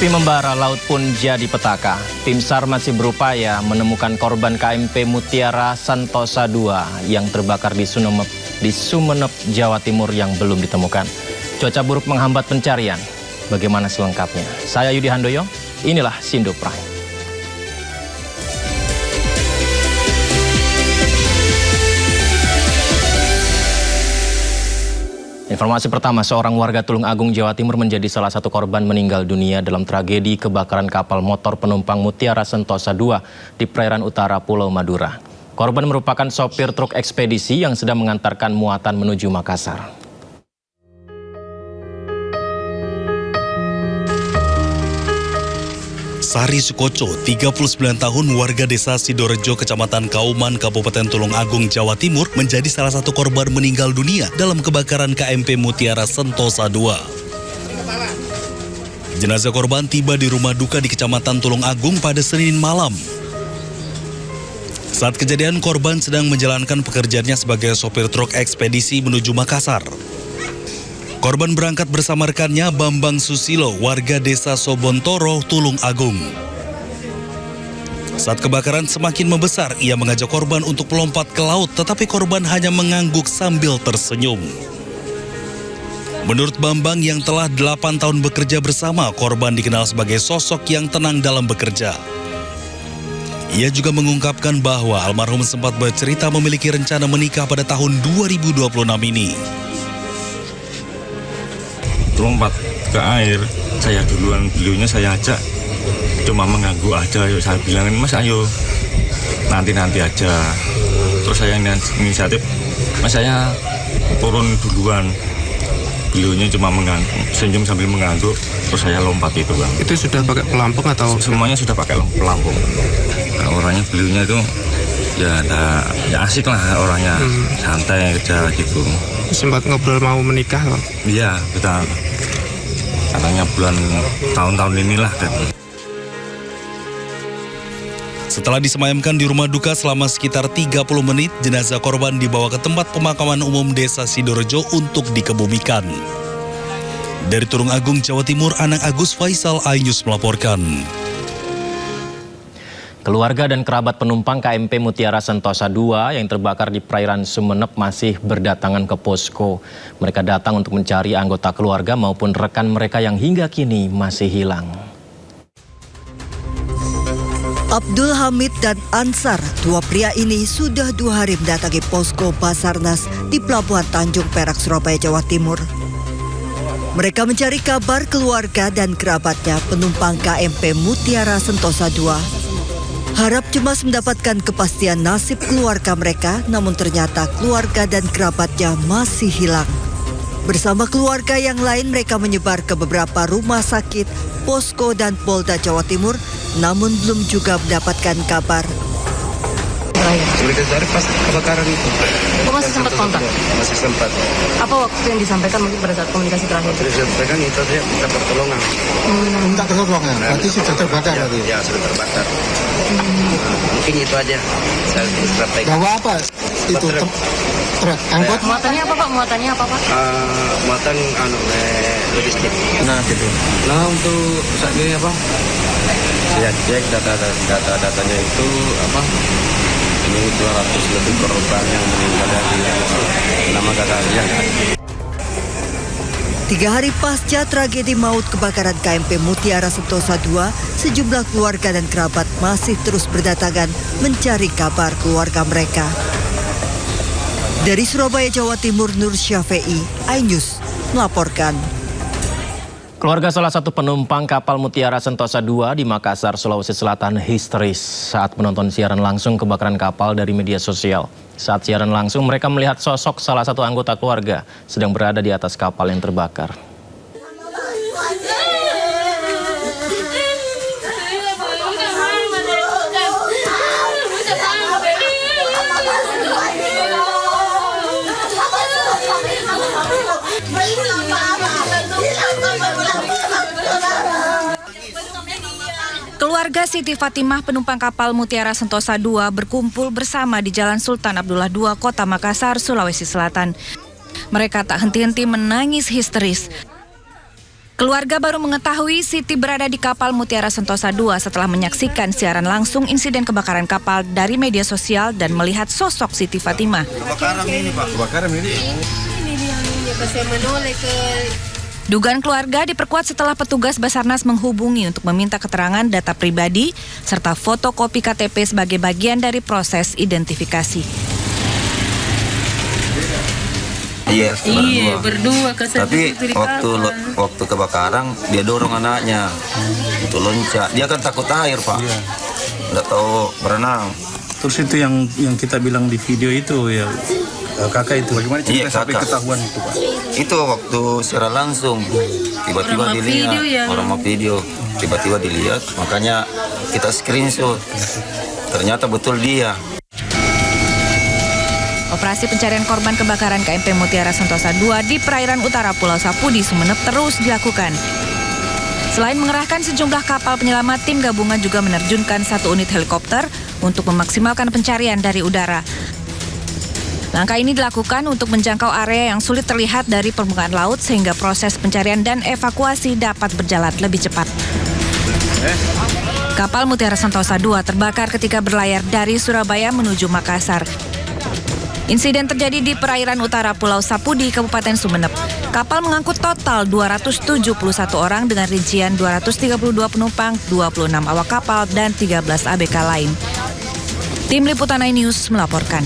Api membara, laut pun jadi petaka. Tim SAR masih berupaya menemukan korban KMP Mutiara Sentosa II yang terbakar di Sumeneb, Jawa Timur yang belum ditemukan. Cuaca buruk menghambat pencarian. Bagaimana selengkapnya? Saya Yudi Handoyo, inilah Sindo Prime. Informasi pertama, seorang warga Tulung Agung, Jawa Timur menjadi salah satu korban meninggal dunia dalam tragedi kebakaran kapal motor penumpang Mutiara Sentosa II di perairan utara Pulau Madura. Korban merupakan sopir truk ekspedisi yang sedang mengantarkan muatan menuju Makassar. Sari Sukoco, 39 tahun, warga desa Sidorejo, Kecamatan Kauman, Kabupaten Tulung Agung, Jawa Timur, menjadi salah satu korban meninggal dunia dalam kebakaran KMP Mutiara Sentosa II. Jenazah korban tiba di rumah duka di Kecamatan Tulung Agung pada Senin malam. Saat kejadian, korban sedang menjalankan pekerjaannya sebagai sopir truk ekspedisi menuju Makassar. Korban berangkat bersama rekannya Bambang Susilo, warga desa Sobontoro, Tulung Agung. Saat kebakaran semakin membesar, ia mengajak korban untuk melompat ke laut, tetapi korban hanya mengangguk sambil tersenyum. Menurut Bambang yang telah 8 tahun bekerja bersama, korban dikenal sebagai sosok yang tenang dalam bekerja. Ia juga mengungkapkan bahwa almarhum sempat bercerita memiliki rencana menikah pada tahun 2026 ini. Lompat ke air, saya duluan, beliaunya saya ajak, cuma mengganggu aja. Yuk, saya bilang, Mas ayo nanti aja. Terus saya inisiatif, Mas saya turun duluan. Beliaunya cuma senyum sambil mengangguk, terus saya lompat itu, Bang. Itu sudah pakai pelampung atau? Semuanya sudah pakai pelampung. Nah, orangnya beliaunya itu ya asik lah orangnya, santai aja gitu. Sempat ngobrol mau menikah, Bang? Iya, betul. Katanya tahun-tahun inilah. Setelah disemayamkan di rumah duka selama sekitar 30 menit, jenazah korban dibawa ke tempat pemakaman umum desa Sidorejo untuk dikebumikan. Dari Tulung Agung, Jawa Timur, Anang Agus Faisal, iNews melaporkan. Keluarga dan kerabat penumpang KMP Mutiara Sentosa II yang terbakar di perairan Sumeneb masih berdatangan ke posko. Mereka datang untuk mencari anggota keluarga maupun rekan mereka yang hingga kini masih hilang. Abdul Hamid dan Ansar, dua pria ini sudah 2 hari mendatangi posko Basarnas di Pelabuhan Tanjung Perak, Surabaya, Jawa Timur. Mereka mencari kabar keluarga dan kerabatnya penumpang KMP Mutiara Sentosa II. Harap cemas mendapatkan kepastian nasib keluarga mereka, namun ternyata keluarga dan kerabatnya masih hilang. Bersama keluarga yang lain, mereka menyebar ke beberapa rumah sakit, posko dan Polda Jawa Timur, namun belum juga mendapatkan kabar. Mereka cari pas kebakaran itu. Kok masih sempat kontak? Masih sempat. Apa waktu yang disampaikan mungkin pada saat komunikasi terakhir? Disampaikan itu aja minta pertolongan. Minta pertolongan? Berarti sudah terbakar tadi? Ya, sudah terbakar. Mungkin itu aja. Saya sampaikan. Bawa apa? Itu truk angkot? Muatannya apa, Pak? Muatannya apa, Pak? Muatan logistik. Nah, gitu. Nah, untuk saat ini apa? Saya cek data-datanya itu apa? Ini 200 lebih korban yang meninggal dari nama katanya. 3 hari pasca tragedi maut kebakaran KMP Mutiara Sentosa II, sejumlah keluarga dan kerabat masih terus berdatangan mencari kabar keluarga mereka. Dari Surabaya, Jawa Timur, Nur Syafei, iNews melaporkan. Keluarga salah satu penumpang kapal Mutiara Sentosa II di Makassar, Sulawesi Selatan histeris saat menonton siaran langsung kebakaran kapal dari media sosial. Saat siaran langsung, mereka melihat sosok salah satu anggota keluarga sedang berada di atas kapal yang terbakar. Keluarga Siti Fatimah penumpang kapal Mutiara Sentosa II berkumpul bersama di Jalan Sultan Abdullah II, Kota Makassar, Sulawesi Selatan. Mereka tak henti-henti menangis histeris. Keluarga baru mengetahui Siti berada di kapal Mutiara Sentosa 2 setelah menyaksikan siaran langsung insiden kebakaran kapal dari media sosial dan melihat sosok Siti Fatimah. Kebakaran ini, Pak. Kebakaran ini. Dugaan keluarga diperkuat setelah petugas Basarnas menghubungi untuk meminta keterangan data pribadi serta fotokopi KTP sebagai bagian dari proses identifikasi. Iya, berdua. Tapi waktu kebakaran dia dorong anaknya untuk loncat. Dia kan takut air, Pak. Nggak tahu berenang. Terus itu yang kita bilang di video itu ya, kakak itu bagaimana cerita sampai ketahuan itu, Pak? Itu waktu secara langsung tiba-tiba dilihat orang mau video, tiba-tiba dilihat, makanya kita screenshot. Ternyata betul dia. Operasi pencarian korban kebakaran KMP Mutiara Sentosa 2 di perairan utara Pulau Sapudi, Sumeneb terus dilakukan. Selain mengerahkan sejumlah kapal penyelamat, tim gabungan juga menerjunkan 1 unit helikopter untuk memaksimalkan pencarian dari udara. Langkah ini dilakukan untuk menjangkau area yang sulit terlihat dari permukaan laut sehingga proses pencarian dan evakuasi dapat berjalan lebih cepat. Kapal Mutiara Sentosa 2 terbakar ketika berlayar dari Surabaya menuju Makassar. Insiden terjadi di perairan utara Pulau Sapudi, Kabupaten Sumeneb. Kapal mengangkut total 271 orang dengan rincian 232 penumpang, 26 awak kapal, dan 13 ABK lain. Tim Liputan iNews melaporkan.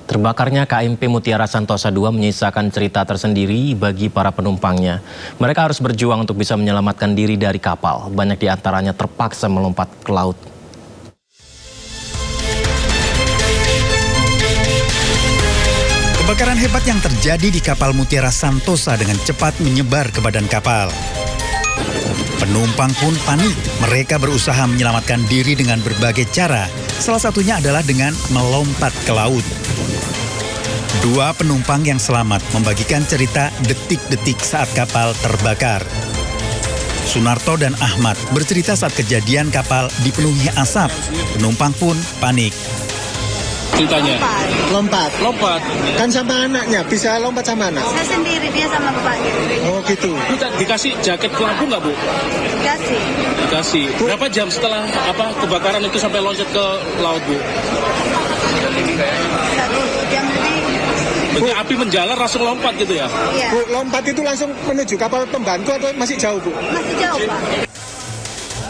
Terbakarnya KMP Mutiara Sentosa 2 menyisakan cerita tersendiri bagi para penumpangnya. Mereka harus berjuang untuk bisa menyelamatkan diri dari kapal. Banyak di antaranya terpaksa melompat ke laut. Kebakaran hebat yang terjadi di kapal Mutiara Sentosa dengan cepat menyebar ke badan kapal. Penumpang pun panik. Mereka berusaha menyelamatkan diri dengan berbagai cara. Salah satunya adalah dengan melompat ke laut. 2 penumpang yang selamat membagikan cerita detik-detik saat kapal terbakar. Sunarto dan Ahmad bercerita saat kejadian kapal dipenuhi asap. Penumpang pun panik. Ceritanya? Lompat. Kan sama anaknya, bisa lompat sama anak? Saya sendiri, dia sama bapaknya. Oh gitu. Dikasih jaket pelampung nggak, Bu? Dikasih. Berapa jam setelah kebakaran itu sampai loncat ke laut, Bu? 1 jam lebih. Berarti api menjalar langsung lompat gitu ya? Iya. Bu, lompat itu langsung menuju kapal pembantu atau masih jauh, Bu? Masih jauh, Pak.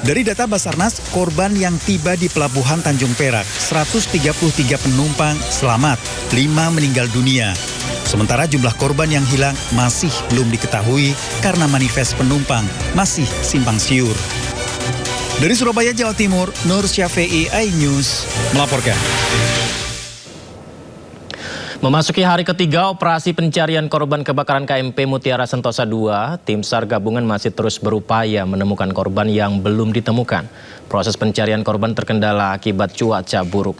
Dari data Basarnas, korban yang tiba di Pelabuhan Tanjung Perak, 133 penumpang selamat, 5 meninggal dunia. Sementara jumlah korban yang hilang masih belum diketahui karena manifest penumpang masih simpang siur. Dari Surabaya, Jawa Timur, Nur Syafi'i, iNews melaporkan. Memasuki hari ketiga operasi pencarian korban kebakaran KMP Mutiara Sentosa 2, tim SAR gabungan masih terus berupaya menemukan korban yang belum ditemukan. Proses pencarian korban terkendala akibat cuaca buruk.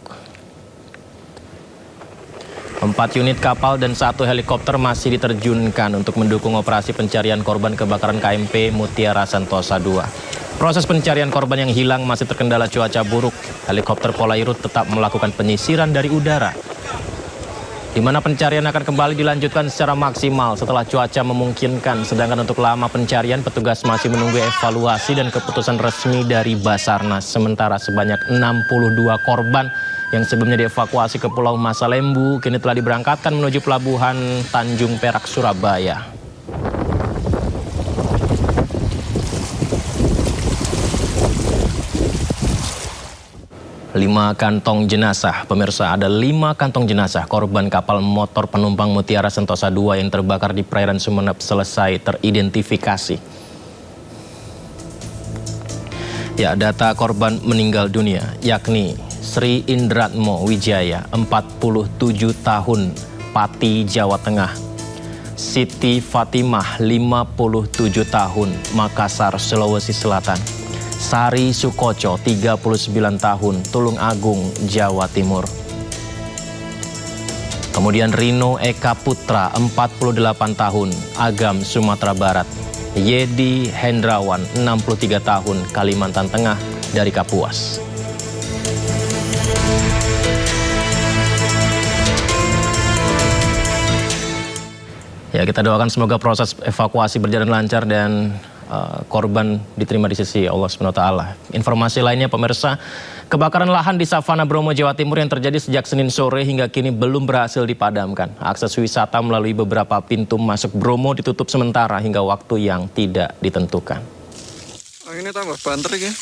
4 unit kapal dan 1 helikopter masih diterjunkan untuk mendukung operasi pencarian korban kebakaran KMP Mutiara Sentosa 2. Proses pencarian korban yang hilang masih terkendala cuaca buruk. Helikopter Polairut tetap melakukan penyisiran dari udara, di mana pencarian akan kembali dilanjutkan secara maksimal setelah cuaca memungkinkan. Sedangkan untuk lama pencarian, petugas masih menunggu evaluasi dan keputusan resmi dari Basarnas. Sementara sebanyak 62 korban yang sebelumnya dievakuasi ke Pulau Masalembu kini telah diberangkatkan menuju Pelabuhan Tanjung Perak, Surabaya. Lima kantong jenazah, pemirsa, ada 5 kantong jenazah korban kapal motor penumpang Mutiara Sentosa 2 yang terbakar di perairan Sumeneb selesai teridentifikasi. Ya, data korban meninggal dunia yakni Sri Indratmo Wijaya, 47 tahun, Pati, Jawa Tengah. Siti Fatimah, 57 tahun, Makassar, Sulawesi Selatan. Sari Sukoco, 39 tahun, Tulung Agung, Jawa Timur. Kemudian Rino Eka Putra, 48 tahun, Agam, Sumatera Barat. Yedi Hendrawan, 63 tahun, Kalimantan Tengah, dari Kapuas. Ya, kita doakan semoga proses evakuasi berjalan lancar dan korban diterima di sisi Allah SWT. Informasi lainnya pemirsa, kebakaran lahan di Savana Bromo, Jawa Timur yang terjadi sejak Senin sore hingga kini belum berhasil dipadamkan. Akses wisata melalui beberapa pintu masuk Bromo ditutup sementara hingga waktu yang tidak ditentukan. Ini tambah banter ya.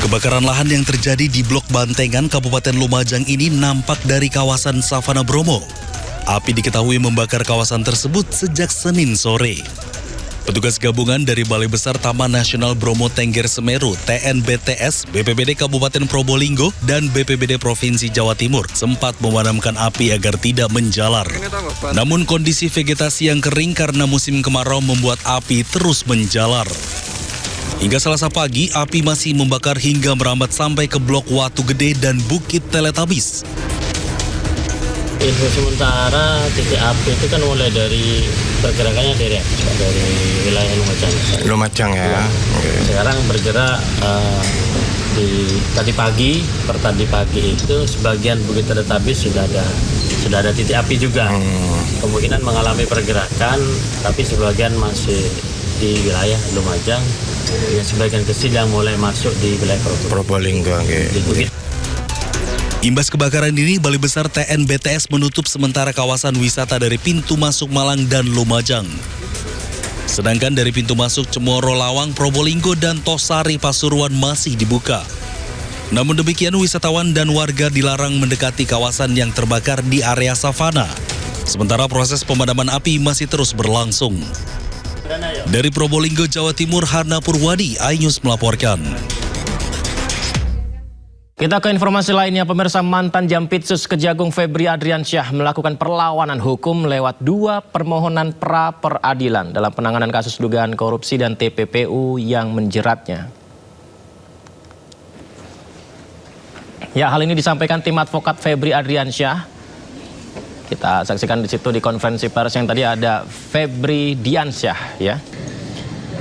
Kebakaran lahan yang terjadi di Blok Bantengan, Kabupaten Lumajang ini nampak dari kawasan Savana Bromo. Api diketahui membakar kawasan tersebut sejak Senin sore. Petugas gabungan dari Balai Besar Taman Nasional Bromo Tengger Semeru, TNBTS, BPBD Kabupaten Probolinggo, dan BPBD Provinsi Jawa Timur sempat memadamkan api agar tidak menjalar. Namun kondisi vegetasi yang kering karena musim kemarau membuat api terus menjalar. Hingga Selasa pagi, api masih membakar hingga merambat sampai ke Blok Watu Gede dan Bukit Teletabis. Info sementara titik api itu kan mulai dari pergerakannya dari wilayah Lumajang ya. Sekarang bergerak tadi pagi itu sebagian Bukit Teletabis sudah ada titik api juga. Kemungkinan mengalami pergerakan, tapi sebagian masih di wilayah Lumajang. Ya, sebagian kecil yang mulai masuk di wilayah Probolinggo. Di Bukit. Imbas kebakaran ini, Balai Besar TNBTS menutup sementara kawasan wisata dari pintu masuk Malang dan Lumajang. Sedangkan dari pintu masuk Cemoro, Lawang, Probolinggo, dan Tosari, Pasuruan masih dibuka. Namun demikian, wisatawan dan warga dilarang mendekati kawasan yang terbakar di area savana. Sementara proses pemadaman api masih terus berlangsung. Dari Probolinggo, Jawa Timur, Hana Purwadi, iNews melaporkan. Kita ke informasi lainnya, pemirsa. Mantan Jampitsus Kejagung Febri Adriansyah melakukan perlawanan hukum lewat 2 permohonan pra-peradilan dalam penanganan kasus dugaan korupsi dan TPPU yang menjeratnya. Ya, hal ini disampaikan tim advokat Febri Adriansyah. Kita saksikan di situ di konferensi pers yang tadi ada Febri Diansyah, ya.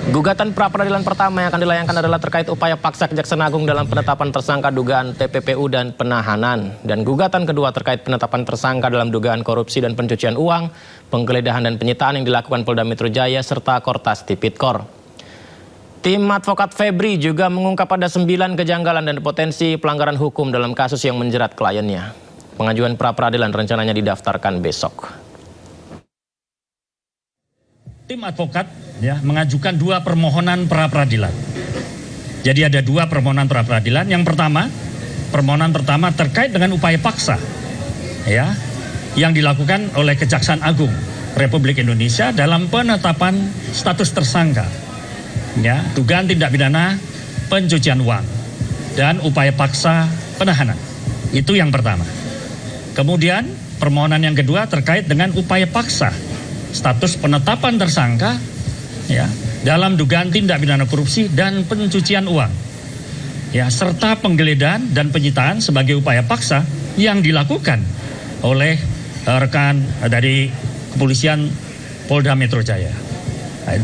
Gugatan pra-peradilan pertama yang akan dilayangkan adalah terkait upaya paksa Kejaksaan Agung dalam penetapan tersangka dugaan TPPU dan penahanan. Dan gugatan kedua terkait penetapan tersangka dalam dugaan korupsi dan pencucian uang, penggeledahan dan penyitaan yang dilakukan Polda Metro Jaya serta Kortas Tipikor. Tim advokat Febri juga mengungkap ada 9 kejanggalan dan potensi pelanggaran hukum dalam kasus yang menjerat kliennya. Pengajuan pra-peradilan rencananya didaftarkan besok. Tim advokat mengajukan 2 permohonan pra-peradilan. Jadi ada 2 permohonan pra-peradilan. Yang pertama, permohonan pertama terkait dengan upaya paksa yang dilakukan oleh Kejaksaan Agung Republik Indonesia dalam penetapan status tersangka dugaan tindak pidana pencucian uang dan upaya paksa penahanan. Itu yang pertama. Kemudian permohonan yang kedua terkait dengan upaya paksa status penetapan tersangka dalam dugaan tindak pidana korupsi dan pencucian uang serta penggeledahan dan penyitaan sebagai upaya paksa yang dilakukan oleh rekan dari kepolisian Polda Metro Jaya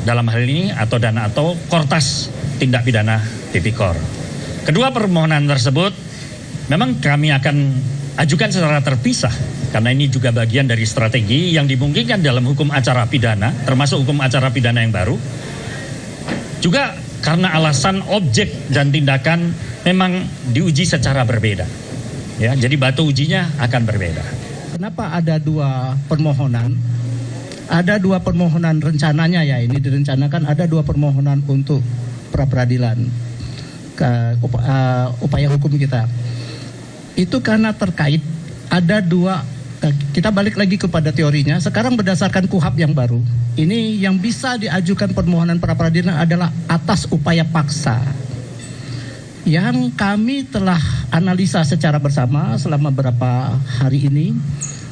dalam hal ini atau Kortas Tindak Pidana Tipikor. Kedua permohonan tersebut memang kami akan ajukan secara terpisah karena ini juga bagian dari strategi yang dimungkinkan dalam hukum acara pidana, termasuk hukum acara pidana yang baru. Juga karena alasan objek dan tindakan memang diuji secara berbeda. Jadi batu ujinya akan berbeda. Kenapa ada 2 permohonan? Ada 2 permohonan rencananya ini direncanakan ada 2 permohonan untuk pra-peradilan upaya hukum kita. Itu karena terkait ada 2. Kita balik lagi kepada teorinya. Sekarang berdasarkan KUHAP yang baru, ini yang bisa diajukan permohonan pra-peradilan adalah atas upaya paksa. Yang kami telah analisa secara bersama selama beberapa hari ini,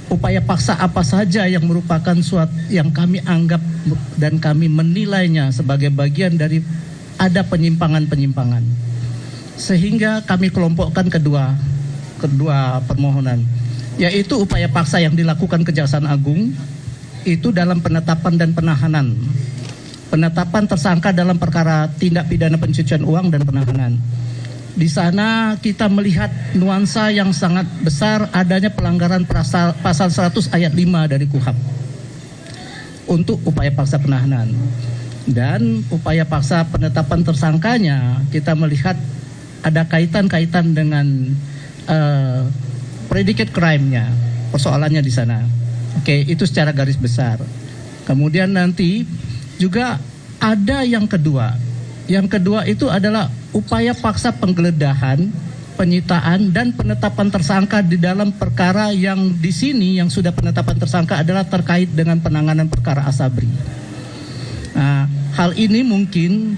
upaya paksa apa saja yang merupakan suatu yang kami anggap dan kami menilainya sebagai bagian dari ada penyimpangan-penyimpangan. Sehingga kami kelompokkan kedua permohonan, yaitu upaya paksa yang dilakukan Kejaksaan Agung itu dalam penetapan dan penahanan. Penetapan tersangka dalam perkara tindak pidana pencucian uang dan penahanan. Di sana kita melihat nuansa yang sangat besar adanya pelanggaran pasal 100 ayat 5 dari KUHP untuk upaya paksa penahanan. Dan upaya paksa penetapan tersangkanya kita melihat ada kaitan-kaitan dengan predicate crime-nya, persoalannya di sana. Oke, itu secara garis besar. Kemudian nanti juga ada yang kedua. Yang kedua itu adalah upaya paksa penggeledahan, penyitaan dan penetapan tersangka di dalam perkara yang di sini yang sudah penetapan tersangka adalah terkait dengan penanganan perkara Asabri. Nah, hal ini mungkin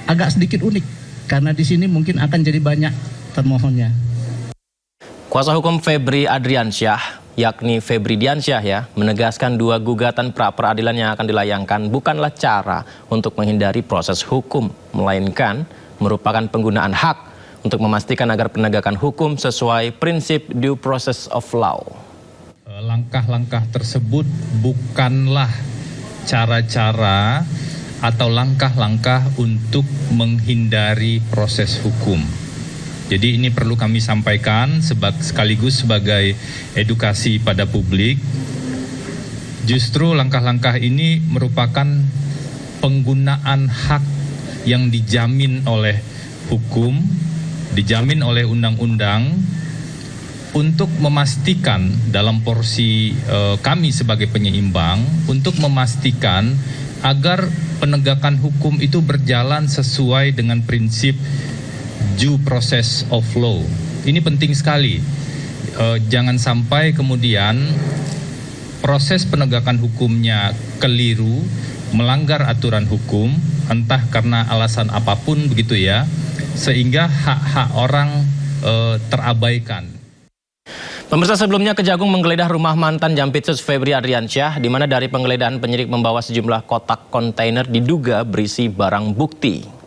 agak sedikit unik karena di sini mungkin akan jadi banyak termohonnya. Kuasa hukum Febri Adriansyah, yakni Febri Diansyah ya, menegaskan 2 gugatan pra-peradilan yang akan dilayangkan bukanlah cara untuk menghindari proses hukum, melainkan merupakan penggunaan hak untuk memastikan agar penegakan hukum sesuai prinsip due process of law. Langkah-langkah tersebut bukanlah cara-cara atau langkah-langkah untuk menghindari proses hukum. Jadi ini perlu kami sampaikan sekaligus sebagai edukasi pada publik. Justru langkah-langkah ini merupakan penggunaan hak yang dijamin oleh hukum, dijamin oleh undang-undang untuk memastikan dalam porsi kami sebagai penyeimbang untuk memastikan agar penegakan hukum itu berjalan sesuai dengan prinsip due process of law. Ini penting sekali. Jangan sampai kemudian proses penegakan hukumnya keliru, melanggar aturan hukum, entah karena alasan apapun begitu ya, sehingga hak-hak orang terabaikan. Pemirsa, sebelumnya Kejagung menggeledah rumah mantan Jampitsus Febri Adriansyah, di mana dari penggeledahan penyidik membawa sejumlah kotak kontainer diduga berisi barang bukti.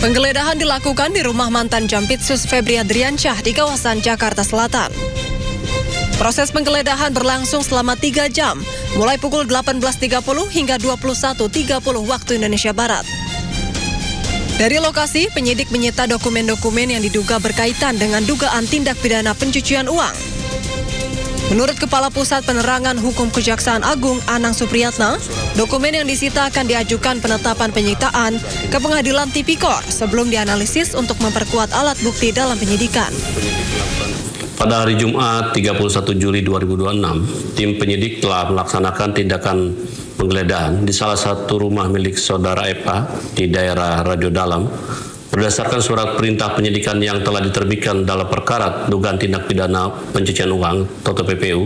Penggeledahan dilakukan di rumah mantan Jampitsus Febri Adriansyah di kawasan Jakarta Selatan. Proses penggeledahan berlangsung selama 3 jam, mulai pukul 18.30 hingga 21.30 waktu Indonesia Barat. Dari lokasi, penyidik menyita dokumen-dokumen yang diduga berkaitan dengan dugaan tindak pidana pencucian uang. Menurut Kepala Pusat Penerangan Hukum Kejaksaan Agung Anang Supriyatna, dokumen yang disita akan diajukan penetapan penyitaan ke Pengadilan Tipikor sebelum dianalisis untuk memperkuat alat bukti dalam penyidikan. Pada hari Jumat 31 Juli 2026, tim penyidik telah melaksanakan tindakan penggeledahan di salah satu rumah milik saudara FA di daerah Radio Dalam berdasarkan surat perintah penyidikan yang telah diterbitkan dalam perkara dugaan tindak pidana pencucian uang atau TPPU.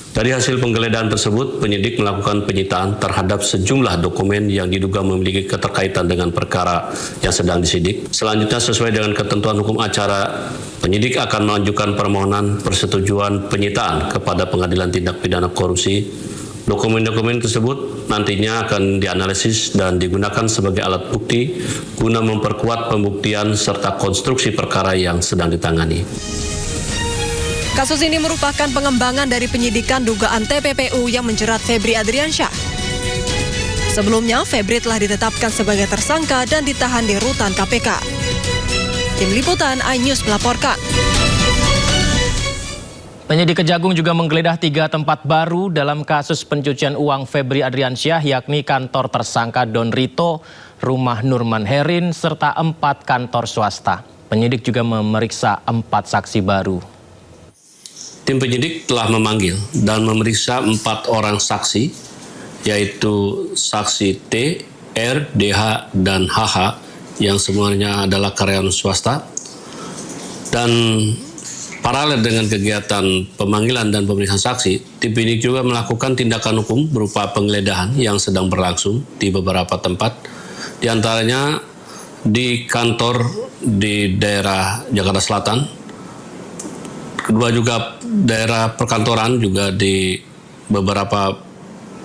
Dari hasil penggeledahan tersebut, penyidik melakukan penyitaan terhadap sejumlah dokumen yang diduga memiliki keterkaitan dengan perkara yang sedang disidik. Selanjutnya, sesuai dengan ketentuan hukum acara, penyidik akan mengajukan permohonan persetujuan penyitaan kepada Pengadilan Tindak Pidana Korupsi. Dokumen-dokumen tersebut nantinya akan dianalisis dan digunakan sebagai alat bukti guna memperkuat pembuktian serta konstruksi perkara yang sedang ditangani. Kasus ini merupakan pengembangan dari penyidikan dugaan TPPU yang menjerat Febri Adriansyah. Sebelumnya, Febri telah ditetapkan sebagai tersangka dan ditahan di rutan KPK. Tim Liputan iNews melaporkan. Penyidik Kejagung juga menggeledah 3 tempat baru dalam kasus pencucian uang Febri Adriansyah, yakni kantor tersangka Don Rito, rumah Nurman Herin, serta 4 kantor swasta. Penyidik juga memeriksa 4 saksi baru. Tim penyidik telah memanggil dan memeriksa 4 orang saksi, yaitu saksi T, R, DH, dan HH, yang semuanya adalah karyawan swasta. Dan paralel dengan kegiatan pemanggilan dan pemeriksaan saksi, tim penyidik juga melakukan tindakan hukum berupa penggeledahan yang sedang berlangsung di beberapa tempat, di antaranya di kantor di daerah Jakarta Selatan, kedua juga daerah perkantoran juga di beberapa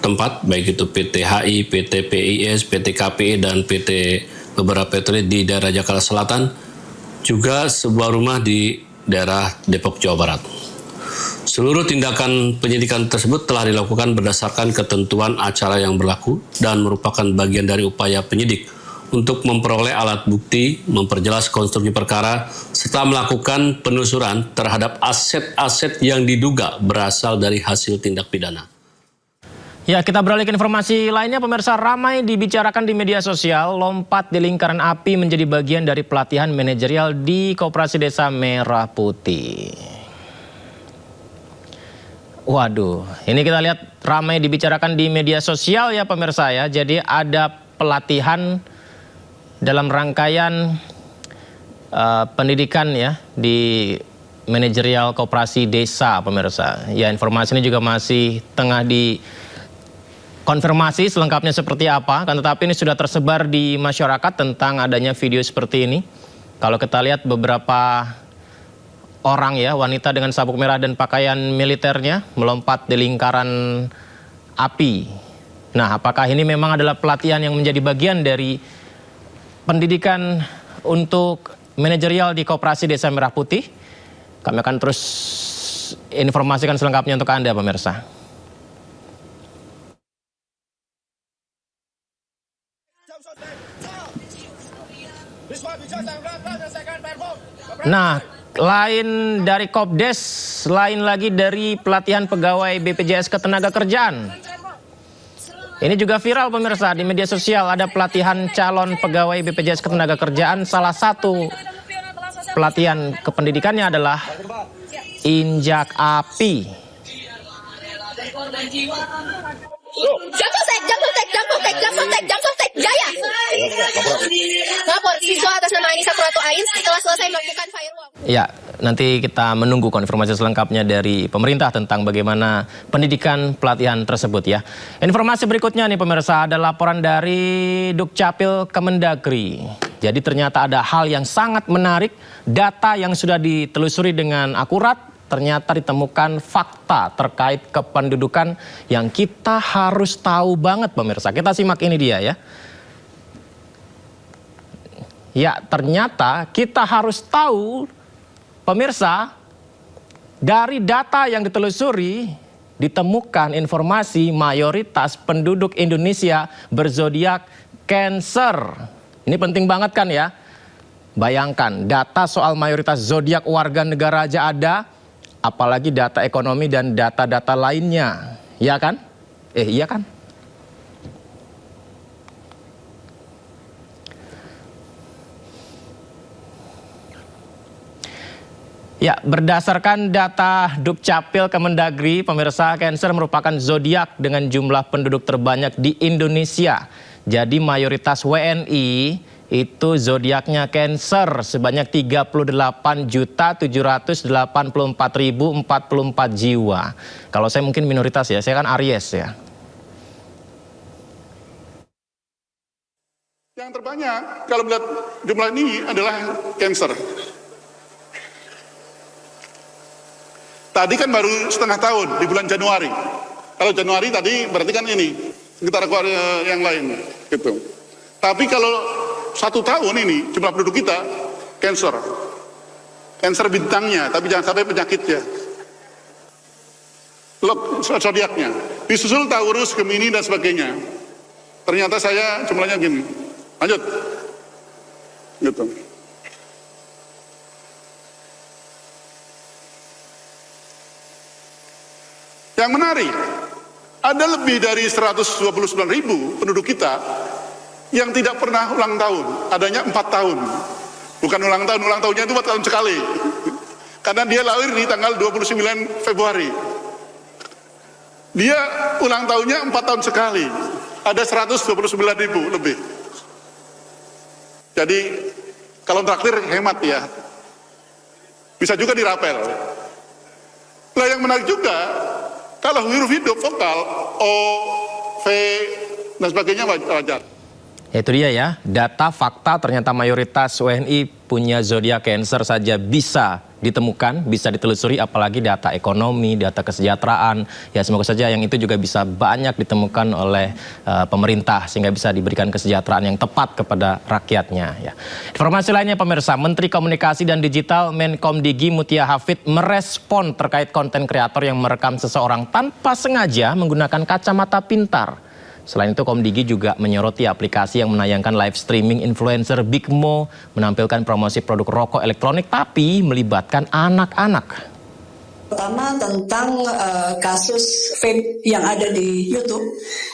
tempat, baik itu PT HI, PT PIS, PT KPI, dan PT beberapa PT di daerah Jakarta Selatan, juga sebuah rumah di daerah Depok, Jawa Barat. Seluruh tindakan penyidikan tersebut telah dilakukan berdasarkan ketentuan acara yang berlaku dan merupakan bagian dari upaya penyidik untuk memperoleh alat bukti, memperjelas konstruksi perkara, serta melakukan penelusuran terhadap aset-aset yang diduga berasal dari hasil tindak pidana. Ya, kita beralih ke informasi lainnya. Pemirsa, ramai dibicarakan di media sosial, lompat di lingkaran api menjadi bagian dari pelatihan manajerial di Koperasi Desa Merah Putih. Waduh, ini kita lihat ramai dibicarakan di media sosial ya pemirsa ya. Jadi ada pelatihan dalam rangkaian pendidikan ya di manajerial Koperasi Desa pemirsa. Ya, informasi ini juga masih tengah konfirmasi selengkapnya seperti apa, kan tetapi ini sudah tersebar di masyarakat tentang adanya video seperti ini. Kalau kita lihat beberapa orang ya, wanita dengan sabuk merah dan pakaian militernya melompat di lingkaran api. Nah, apakah ini memang adalah pelatihan yang menjadi bagian dari pendidikan untuk manajerial di Koperasi Desa Merah Putih? Kami akan terus informasikan selengkapnya untuk Anda pemirsa. Nah, lain dari Kopdes, lain lagi dari pelatihan pegawai BPJS Ketenagakerjaan. Ini juga viral pemirsa di media sosial, ada pelatihan calon pegawai BPJS Ketenagakerjaan. Salah satu pelatihan kependidikannya adalah injak api. Jaya. Lapor siswa atas nama Anissa Pratu Ain setelah selesai melakukan firewall. Ya, nanti kita menunggu konfirmasi selengkapnya dari pemerintah tentang bagaimana pendidikan pelatihan tersebut ya. Informasi berikutnya nih pemirsa, ada laporan dari Dukcapil Kemendagri. Jadi ternyata ada hal yang sangat menarik, data yang sudah ditelusuri dengan akurat. Ternyata ditemukan fakta terkait kependudukan yang kita harus tahu banget pemirsa. Kita simak ini dia ya. Ya, ternyata kita harus tahu pemirsa, dari data yang ditelusuri ditemukan informasi mayoritas penduduk Indonesia berzodiak Cancer. Ini penting banget kan ya. Bayangkan data soal mayoritas zodiak warga negara aja ada, apalagi data ekonomi dan data-data lainnya, ya kan? Iya kan? Ya, berdasarkan data Dukcapil Kemendagri, pemirsa, Cancer merupakan zodiak dengan jumlah penduduk terbanyak di Indonesia. Jadi mayoritas WNI itu zodiaknya Cancer sebanyak 38.784.044 jiwa. Kalau saya mungkin minoritas ya, saya kan Aries ya. Yang terbanyak kalau melihat jumlah ini adalah Cancer. Tadi kan baru setengah tahun di bulan Januari. Kalau Januari tadi berarti kan ini sekitar yang lain gitu. Tapi kalau 1 tahun ini jumlah penduduk kita Cancer. Cancer bintangnya, tapi jangan sampai penyakitnya. Zodiaknya. Disusul Taurus, Gemini dan sebagainya. Ternyata saya jumlahnya gini. Lanjut. Gitu. Yang menarik, ada lebih dari 129.000 penduduk kita yang tidak pernah ulang tahun, adanya 4 tahun. Bukan ulang tahunnya itu 4 tahun sekali. Karena dia lahir di tanggal 29 Februari. Dia ulang tahunnya 4 tahun sekali. Ada 129.000 lebih. Jadi, kalau traktir hemat ya. Bisa juga dirapel. Nah, yang menarik juga, kalau huruf hidup vokal O, V, dan sebagainya wajar. Ya, itu dia ya, data fakta ternyata mayoritas WNI punya zodiak Cancer saja bisa ditemukan, bisa ditelusuri, apalagi data ekonomi, data kesejahteraan. Ya, semoga saja yang itu juga bisa banyak ditemukan oleh pemerintah sehingga bisa diberikan kesejahteraan yang tepat kepada rakyatnya. Ya. Informasi lainnya pemirsa, Menteri Komunikasi dan Digital Menkomdigi Mutia Hafid merespon terkait konten kreator yang merekam seseorang tanpa sengaja menggunakan kacamata pintar. Selain itu, Komdigi juga menyoroti aplikasi yang menayangkan live streaming influencer Big Mo menampilkan promosi produk rokok elektronik tapi melibatkan anak-anak. Pertama tentang kasus vape yang ada di YouTube,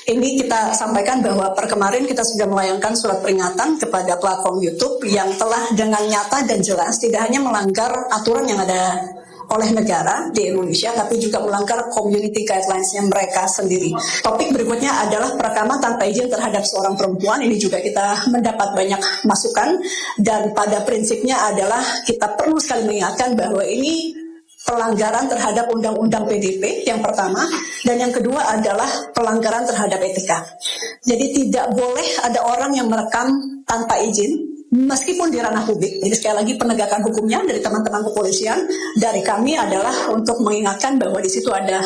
ini kita sampaikan bahwa per kemarin kita sudah melayangkan surat peringatan kepada platform YouTube yang telah dengan nyata dan jelas tidak hanya melanggar aturan yang ada oleh negara di Indonesia, tapi juga melanggar community guidelines-nya mereka sendiri. Topik berikutnya adalah perekaman tanpa izin terhadap seorang perempuan. Ini juga kita mendapat banyak masukan, dan pada prinsipnya adalah kita perlu sekali mengingatkan bahwa ini pelanggaran terhadap Undang-Undang PDP yang pertama, dan yang kedua adalah pelanggaran terhadap etika. Jadi tidak boleh ada orang yang merekam tanpa izin, meskipun di ranah publik. Jadi sekali lagi penegakan hukumnya dari teman-teman kepolisian, dari kami adalah untuk mengingatkan bahwa di situ ada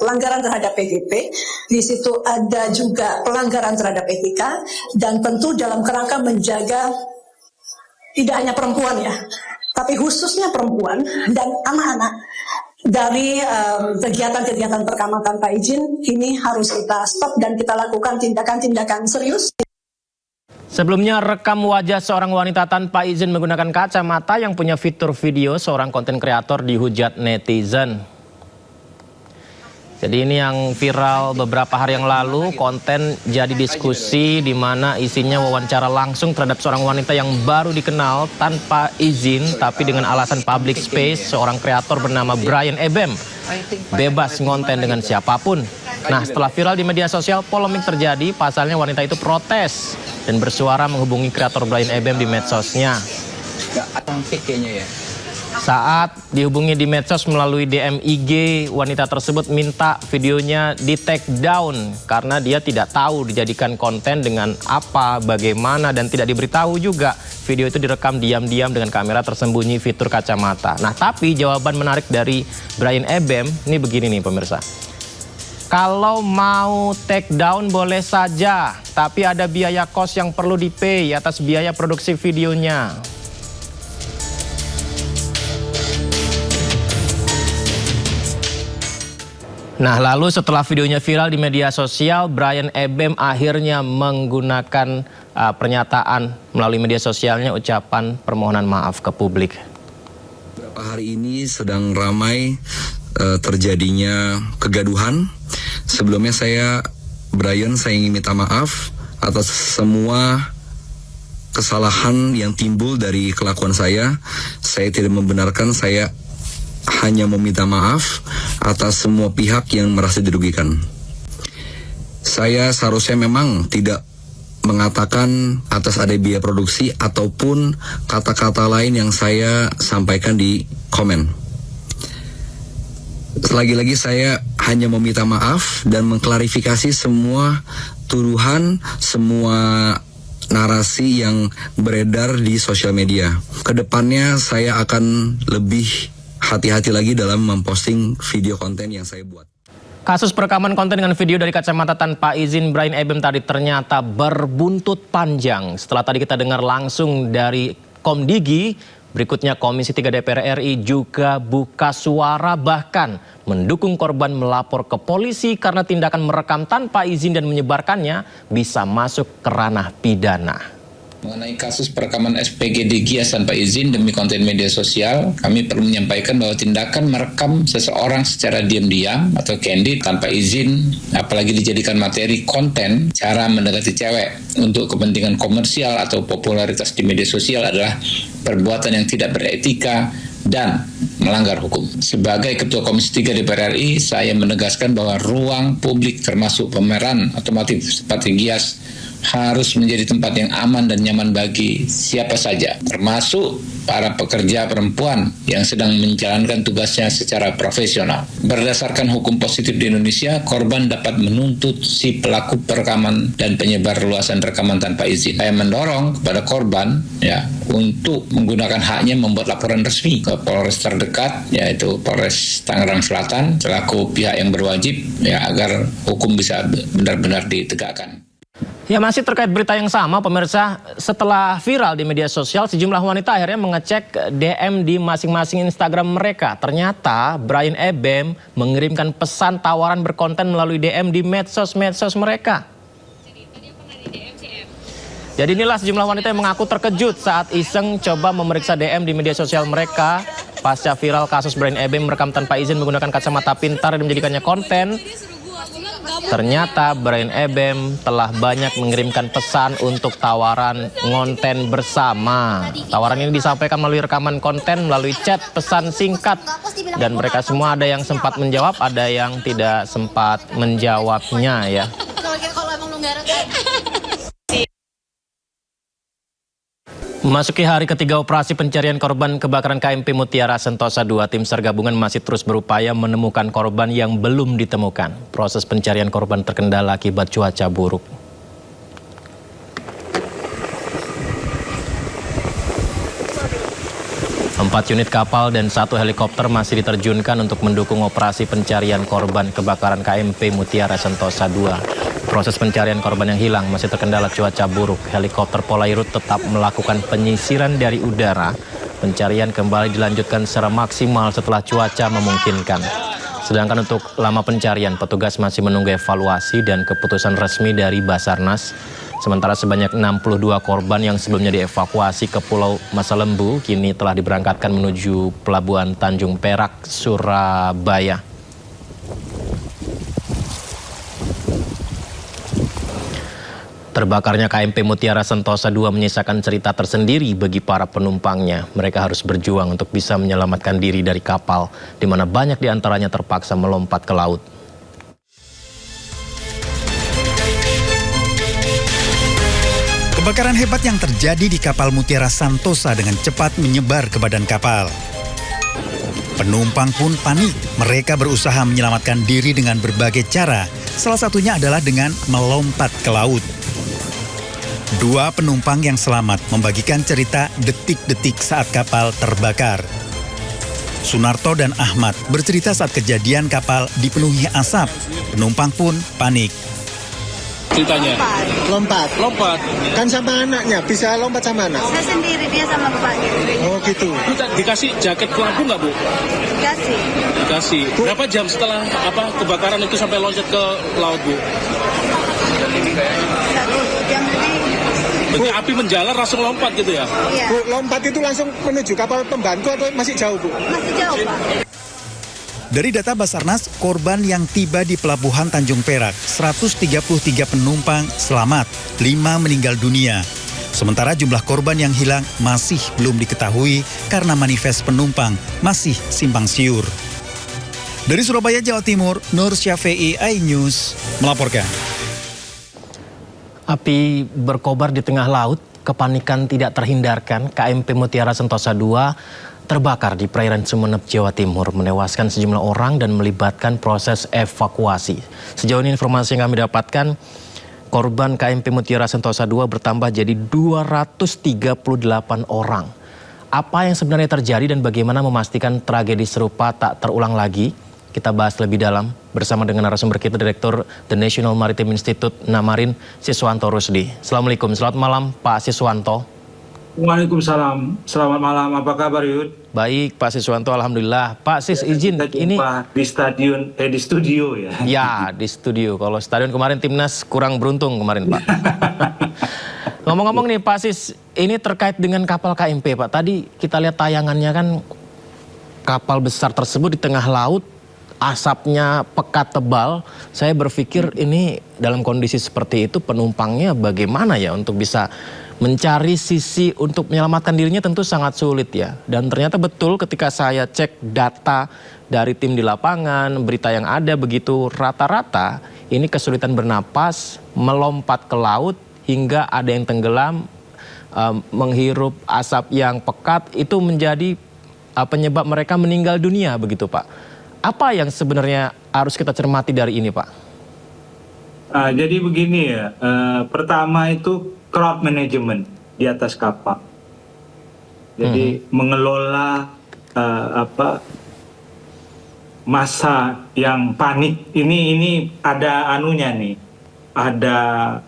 pelanggaran terhadap PDP, di situ ada juga pelanggaran terhadap etika, dan tentu dalam kerangka menjaga tidak hanya perempuan ya, tapi khususnya perempuan dan anak-anak dari kegiatan-kegiatan perekaman tanpa izin ini harus kita stop dan kita lakukan tindakan-tindakan serius. Sebelumnya, rekam wajah seorang wanita tanpa izin menggunakan kacamata yang punya fitur video seorang konten kreator dihujat netizen. Jadi ini yang viral beberapa hari yang lalu, konten jadi diskusi di mana isinya wawancara langsung terhadap seorang wanita yang baru dikenal tanpa izin, tapi dengan alasan public space, seorang kreator bernama Brian Ebem bebas ngonten dengan siapapun. Nah, setelah viral di media sosial, polemik terjadi. Pasalnya wanita itu protes dan bersuara menghubungi kreator Brian Ebem di medsosnya. Saat dihubungi di medsos melalui DM IG, wanita tersebut minta videonya di take down karena dia tidak tahu dijadikan konten dengan apa, bagaimana, dan tidak diberitahu juga video itu direkam diam-diam dengan kamera tersembunyi fitur kacamata. Nah, tapi jawaban menarik dari Brian Ebem ini begini nih pemirsa. Kalau mau take down boleh saja, tapi ada biaya kos yang perlu di-pay atas biaya produksi videonya. Nah, lalu setelah videonya viral di media sosial, Brian Ebem akhirnya menggunakan pernyataan melalui media sosialnya, ucapan permohonan maaf ke publik. Beberapa hari ini sedang ramai terjadinya kegaduhan. Sebelumnya saya ingin minta maaf atas semua kesalahan yang timbul dari kelakuan saya. Saya tidak membenarkan, saya hanya meminta maaf atas semua pihak yang merasa dirugikan. Saya seharusnya memang tidak mengatakan atas ada biaya produksi ataupun kata-kata lain yang saya sampaikan di komen. Lagi-lagi saya hanya meminta maaf dan mengklarifikasi semua tuduhan, semua narasi yang beredar di sosial media. Kedepannya saya akan lebih hati-hati lagi dalam memposting video konten yang saya buat. Kasus perekaman konten dengan video dari kacamata tanpa izin Brian Ebem tadi ternyata berbuntut panjang. Setelah tadi kita dengar langsung dari Komdigi, berikutnya Komisi 3 DPR RI juga buka suara, bahkan mendukung korban melapor ke polisi karena tindakan merekam tanpa izin dan menyebarkannya bisa masuk ke ranah pidana. Mengenai kasus perekaman SPG di Gias tanpa izin demi konten media sosial, kami perlu menyampaikan bahwa tindakan merekam seseorang secara diam-diam atau candid tanpa izin, apalagi dijadikan materi konten, cara mendekati cewek untuk kepentingan komersial atau popularitas di media sosial adalah perbuatan yang tidak beretika dan melanggar hukum. Sebagai Ketua Komisi 3 DPR RI, saya menegaskan bahwa ruang publik termasuk pameran otomotif seperti Gias harus menjadi tempat yang aman dan nyaman bagi siapa saja, termasuk para pekerja perempuan yang sedang menjalankan tugasnya secara profesional. Berdasarkan hukum positif di Indonesia, korban dapat menuntut si pelaku perekaman dan penyebar luasan rekaman tanpa izin. Saya mendorong kepada korban ya untuk menggunakan haknya membuat laporan resmi ke Polres terdekat, yaitu Polres Tangerang Selatan, selaku pihak yang berwajib ya agar hukum bisa benar-benar ditegakkan. Ya, masih terkait berita yang sama, pemirsa, setelah viral di media sosial, sejumlah wanita akhirnya mengecek DM di masing-masing Instagram mereka. Ternyata Brian Ebem mengirimkan pesan tawaran berkonten melalui DM di medsos mereka. Jadi inilah sejumlah wanita yang mengaku terkejut saat iseng coba memeriksa DM di media sosial mereka pasca viral kasus Brian Ebem merekam tanpa izin menggunakan kacamata pintar dan menjadikannya konten. Ternyata Brian Ebem telah banyak mengirimkan pesan untuk tawaran ngonten bersama. Tawaran ini disampaikan melalui rekaman konten, melalui chat, pesan singkat. Dan mereka semua ada yang sempat menjawab, ada yang tidak sempat menjawabnya ya. Memasuki hari ketiga operasi pencarian korban kebakaran KMP Mutiara Sentosa 2, tim SAR gabungan masih terus berupaya menemukan korban yang belum ditemukan. Proses pencarian korban terkendala akibat cuaca buruk. Empat unit kapal dan 1 helikopter masih diterjunkan untuk mendukung operasi pencarian korban kebakaran KMP Mutiara Sentosa 2. Proses pencarian korban yang hilang masih terkendala cuaca buruk. Helikopter Polairut tetap melakukan penyisiran dari udara. Pencarian kembali dilanjutkan secara maksimal setelah cuaca memungkinkan. Sedangkan untuk lama pencarian, petugas masih menunggu evaluasi dan keputusan resmi dari Basarnas. Sementara sebanyak 62 korban yang sebelumnya dievakuasi ke Pulau Masalembu kini telah diberangkatkan menuju Pelabuhan Tanjung Perak, Surabaya. Terbakarnya KMP Mutiara Sentosa 2 menyisakan cerita tersendiri bagi para penumpangnya. Mereka harus berjuang untuk bisa menyelamatkan diri dari kapal, di mana banyak diantaranya terpaksa melompat ke laut. Kebakaran hebat yang terjadi di kapal Mutiara Sentosa dengan cepat menyebar ke badan kapal. Penumpang pun panik. Mereka berusaha menyelamatkan diri dengan berbagai cara. Salah satunya adalah dengan melompat ke laut. 2 penumpang yang selamat membagikan cerita detik-detik saat kapal terbakar. Sunarto dan Ahmad bercerita saat kejadian kapal dipenuhi asap. Penumpang pun panik. Ceritanya? Lompat. Kan sama anaknya, bisa lompat sama anak? Saya sendiri, dia sama bapaknya. Oh gitu. Dikasih jaket pelampung nggak, Bu? Dikasih. Berapa jam setelah kebakaran itu sampai loncat ke laut, Bu? 1 jam lebih. Berarti api menjalar langsung lompat gitu ya? Iya. Bu, lompat itu langsung menuju kapal pembantu atau masih jauh, Bu? Masih jauh, Pak. Dari data Basarnas, korban yang tiba di Pelabuhan Tanjung Perak, 133 penumpang selamat, 5 meninggal dunia. Sementara jumlah korban yang hilang masih belum diketahui karena manifest penumpang masih simpang siur. Dari Surabaya, Jawa Timur, Nur Syafi'i, iNews melaporkan. Api berkobar di tengah laut, kepanikan tidak terhindarkan. KMP Mutiara Sentosa 2 terbakar di perairan Sumeneb, Jawa Timur, menewaskan sejumlah orang dan melibatkan proses evakuasi. Sejauh ini informasi yang kami dapatkan, korban KMP Mutiara Sentosa 2 bertambah jadi 238 orang. Apa yang sebenarnya terjadi dan bagaimana memastikan tragedi serupa tak terulang lagi? Kita bahas lebih dalam bersama dengan narasumber kita, Direktur The National Maritime Institute Namarin, Siswanto Rusdi. Assalamualaikum, selamat malam Pak Siswanto. Waalaikumsalam, selamat malam, apa kabar Yud? Baik Pak Siswanto, alhamdulillah. Pak Sis, izin ini di studio ya? Ya, di studio. Kalau stadion kemarin timnas kurang beruntung kemarin Pak. Ngomong-ngomong nih Pak Sis, ini terkait dengan kapal KMP Pak. Tadi kita lihat tayangannya kan, kapal besar tersebut di tengah laut, asapnya pekat tebal. Saya berpikir ini dalam kondisi seperti itu penumpangnya bagaimana ya untuk bisa mencari sisi untuk menyelamatkan dirinya, tentu sangat sulit ya. Dan ternyata betul ketika saya cek data dari tim di lapangan, berita yang ada begitu, rata-rata ini kesulitan bernapas, melompat ke laut, hingga ada yang tenggelam, menghirup asap yang pekat, itu menjadi penyebab mereka meninggal dunia begitu Pak. Apa yang sebenarnya harus kita cermati dari ini Pak? Jadi begini ya, pertama itu crowd management di atas kapal. Jadi mengelola masa yang panik ini ada anunya nih, ada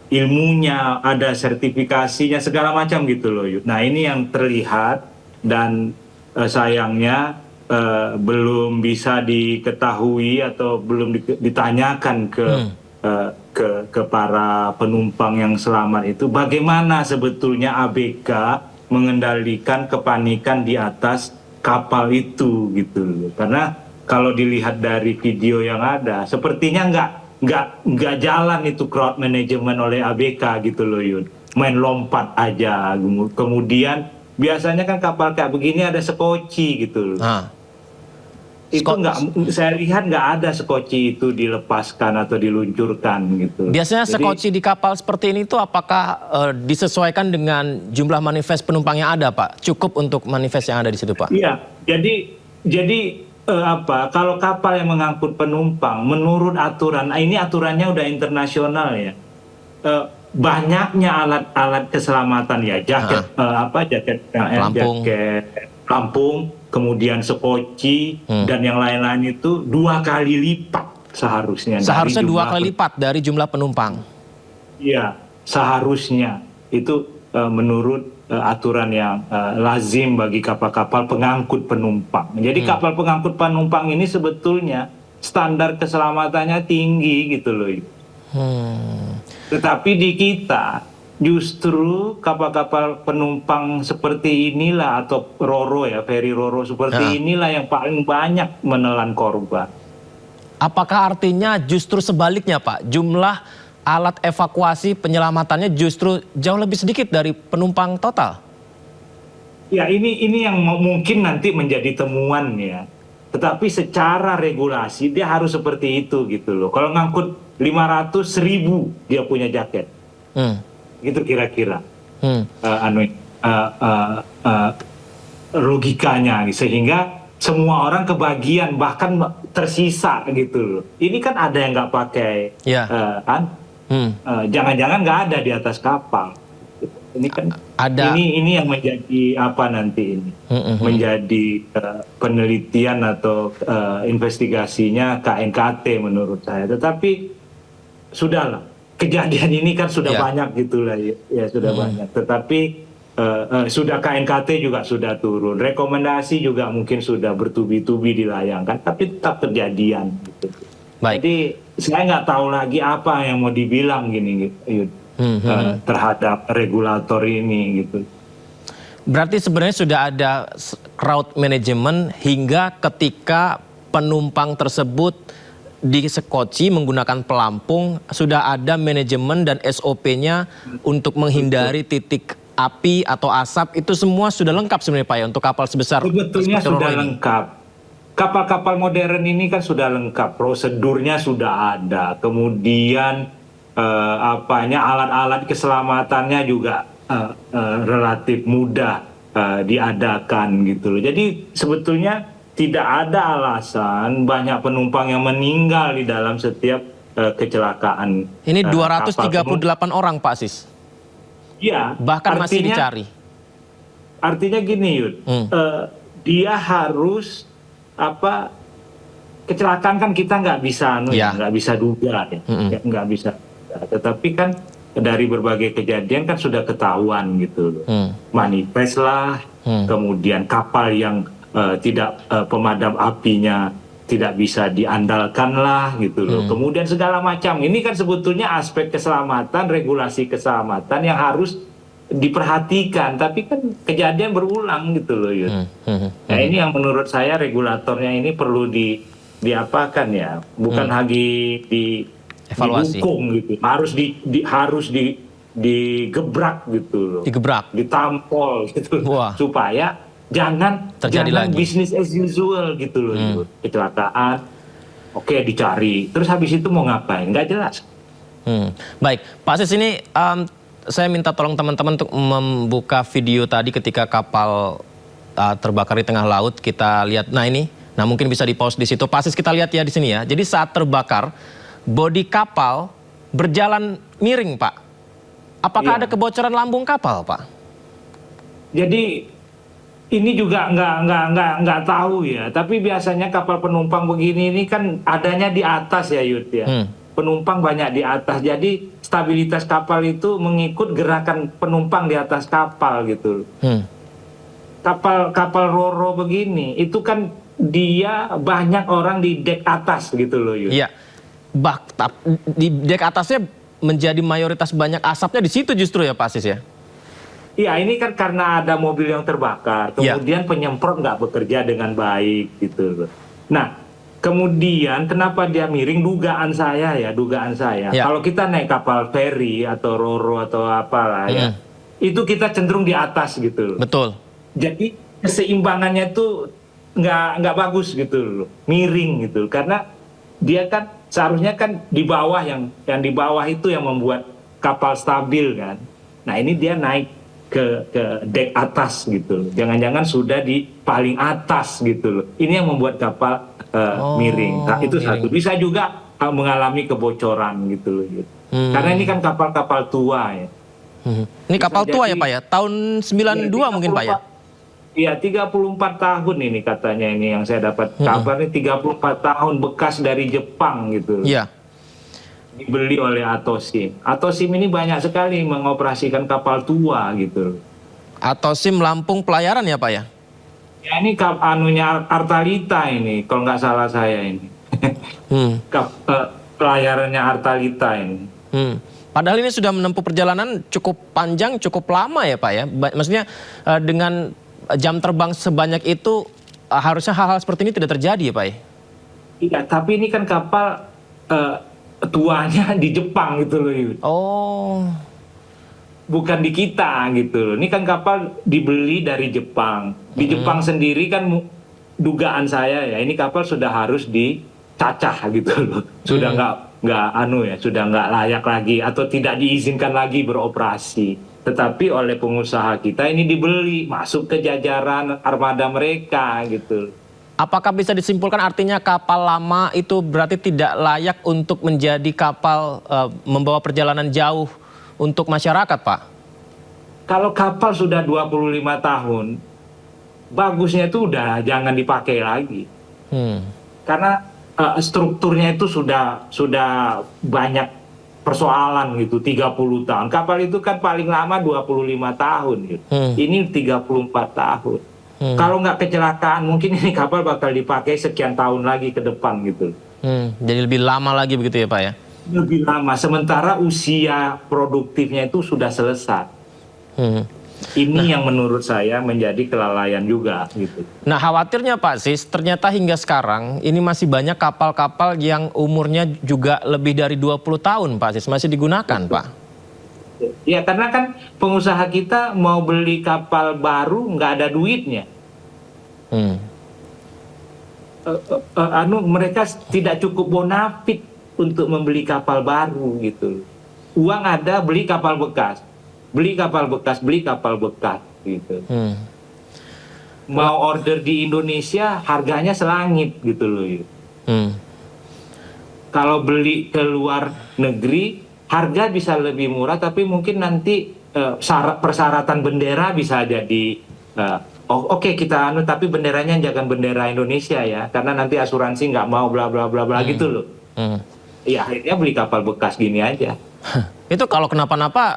ilmunya, ada sertifikasinya, segala macam gitu loh. Nah ini yang terlihat dan sayangnya belum bisa diketahui atau belum ditanyakan ke para penumpang yang selamat itu bagaimana sebetulnya ABK mengendalikan kepanikan di atas kapal itu gitu loh. Karena kalau dilihat dari video yang ada sepertinya nggak jalan itu crowd management oleh ABK gitu loh Yud. Main lompat aja. Kemudian biasanya kan kapal kayak begini ada sekoci gitu loh. Itu saya lihat nggak ada sekoci itu dilepaskan atau diluncurkan gitu. Biasanya sekoci di kapal seperti ini tuh apakah disesuaikan dengan jumlah manifest penumpang yang ada Pak? Cukup untuk manifest yang ada di situ Pak? Iya, jadi kalau kapal yang mengangkut penumpang menurut aturan, ini aturannya udah internasional ya. Banyaknya alat-alat keselamatan ya, jaket pelampung, kemudian sekoci dan yang lain-lain itu 2 kali lipat seharusnya. Seharusnya 2 kali lipat dari jumlah penumpang. Iya, seharusnya itu menurut aturan yang lazim bagi kapal-kapal pengangkut penumpang. Jadi kapal pengangkut penumpang ini sebetulnya standar keselamatannya tinggi gitu loh. Tetapi di kita justru kapal-kapal penumpang seperti inilah atau Roro ya, ferry Roro seperti inilah yang paling banyak menelan korban. Apakah artinya justru sebaliknya Pak? Jumlah alat evakuasi penyelamatannya justru jauh lebih sedikit dari penumpang total? Ya ini yang mungkin nanti menjadi temuan ya. Tetapi secara regulasi dia harus seperti itu gitu loh. Kalau ngangkut 500.000 dia punya jaket. Gitu kira-kira logikanya sehingga semua orang kebagian bahkan tersisa gitu loh. Ini kan ada yang nggak pakai jangan-jangan nggak ada di atas kapal. Ini kan ada. Ini yang menjadi apa nanti ini menjadi penelitian atau investigasinya KNKT menurut saya. Tetapi sudahlah, kejadian ini kan sudah banyak gitulah ya sudah banyak. Tetapi sudah KNKT juga sudah turun, rekomendasi juga mungkin sudah bertubi-tubi dilayangkan, tapi tetap kejadian. Gitu. Jadi saya nggak tahu lagi apa yang mau dibilang gini terhadap regulator ini gitu. Berarti sebenarnya sudah ada crowd management hingga ketika penumpang tersebut disekoci menggunakan pelampung, sudah ada manajemen dan SOP-nya untuk menghindari titik api atau asap, itu semua sudah lengkap sebenarnya Pak ya untuk kapal sebesar. Sebetulnya sudah lengkap. Kapal-kapal modern ini kan sudah lengkap, prosedurnya sudah ada, kemudian alat-alat keselamatannya juga relatif mudah diadakan gitu loh. Jadi sebetulnya tidak ada alasan banyak penumpang yang meninggal di dalam setiap kecelakaan. Ini 238 orang Pak Sis. Iya. Bahkan masih dicari. Artinya gini Yud, dia harus kecelakaan kan kita nggak bisa nggak bisa duga ya, nggak bisa. Tetapi kan dari berbagai kejadian kan sudah ketahuan gitu loh. Manifest lah, kemudian kapal yang tidak pemadam apinya tidak bisa diandalkan lah gitu loh. Kemudian segala macam. Ini kan sebetulnya aspek keselamatan, regulasi keselamatan yang harus diperhatikan. Tapi kan kejadian berulang gitu loh. Nah ini yang menurut saya regulatornya ini perlu diapakan ya. Bukan lagi dihukum gitu. Harus digebrak gitu loh. Digebrak. Ditampol gitu. Supaya jangan lagi bisnis as usual gitu loh. Kecelakaan, oke dicari, terus habis itu mau ngapain? Nggak jelas. Baik, Pak Sis ini saya minta tolong teman-teman untuk membuka video tadi ketika kapal terbakar di tengah laut. Kita lihat, nah ini, nah mungkin bisa di-pause di situ. Pasis kita lihat ya di sini ya. Jadi saat terbakar, bodi kapal berjalan miring, Pak. Apakah ada kebocoran lambung kapal, Pak? Jadi ini juga nggak tahu ya. Tapi biasanya kapal penumpang begini ini kan adanya di atas ya, Yud ya. Penumpang banyak di atas, jadi stabilitas kapal itu mengikut gerakan penumpang di atas kapal gitu. Kapal Roro begini, itu kan dia banyak orang di dek atas gitu loh, Yud. Iya, di dek atasnya menjadi mayoritas banyak asapnya di situ justru ya, Pak Sis ya? Iya, ini kan karena ada mobil yang terbakar, kemudian penyemprot nggak bekerja dengan baik gitu loh. Nah, kemudian kenapa dia miring? Dugaan saya. Kalau kita naik kapal feri atau Roro atau apalah ya, itu kita cenderung di atas gitu loh. Betul. Jadi keseimbangannya tuh nggak bagus gitu loh, miring gitu. Karena dia kan seharusnya kan di bawah, yang di bawah itu yang membuat kapal stabil kan. Nah ini dia naik ke dek atas gitu loh. Jangan-jangan sudah di paling atas gitu loh. Ini yang membuat kapal miring. Nah, itu miring. Satu. Bisa juga mengalami kebocoran gitu loh. Gitu. Karena ini kan kapal-kapal tua ya. Ini kapal tua ya Pak ya? Tahun 92 mungkin Pak ya? Iya, 34 tahun ini katanya, ini yang saya dapat kabar ini 34 tahun, bekas dari Jepang gitu. Iya. Dibeli oleh Atosim. Atosim ini banyak sekali mengoperasikan kapal tua gitu. Atosim Lampung Pelayaran ya Pak ya? Ya ini anunya Artalita ini, kalau nggak salah saya ini. Pelayarannya Artalita ini. Padahal ini sudah menempuh perjalanan cukup panjang, cukup lama ya Pak ya? Maksudnya dengan jam terbang sebanyak itu harusnya hal-hal seperti ini tidak terjadi ya Pak ya? Iya, tapi ini kan kapal tuanya di Jepang gitu loh Yud. Oh. Bukan di kita gitu loh. Ini kan kapal dibeli dari Jepang. Di Jepang sendiri kan dugaan saya ya, ini kapal sudah harus dicacah gitu loh. Sudah sudah nggak layak lagi atau tidak diizinkan lagi beroperasi. Tetapi oleh pengusaha kita ini dibeli, masuk ke jajaran armada mereka gitu. Apakah bisa disimpulkan artinya kapal lama itu berarti tidak layak untuk menjadi kapal membawa perjalanan jauh untuk masyarakat, Pak? Kalau kapal sudah 25 tahun, bagusnya itu udah jangan dipakai lagi. Karena strukturnya itu sudah banyak persoalan gitu, 30 tahun. Kapal itu kan paling lama 25 tahun gitu. Ini 34 tahun. Kalau nggak kecelakaan, mungkin ini kapal bakal dipakai sekian tahun lagi ke depan gitu. Jadi lebih lama lagi begitu ya Pak ya? Lebih lama, sementara usia produktifnya itu sudah selesai. Ini yang menurut saya menjadi kelalaian juga gitu. Nah khawatirnya Pak Sis, ternyata hingga sekarang ini masih banyak kapal-kapal yang umurnya juga lebih dari 20 tahun Pak Sis, masih digunakan Pak. Ya karena kan pengusaha kita mau beli kapal baru nggak ada duitnya. Mereka tidak cukup bonafit untuk membeli kapal baru gitu. Uang ada, beli kapal bekas, beli kapal bekas gitu. Mau order di Indonesia harganya selangit gitu loh. Kalau beli ke luar negeri harga bisa lebih murah, tapi mungkin nanti persyaratan bendera bisa jadi oke, kita tapi benderanya jangan bendera Indonesia ya, karena nanti asuransi nggak mau bla bla bla bla gitu loh. Ya akhirnya beli kapal bekas gini aja. Itu kalau kenapa-napa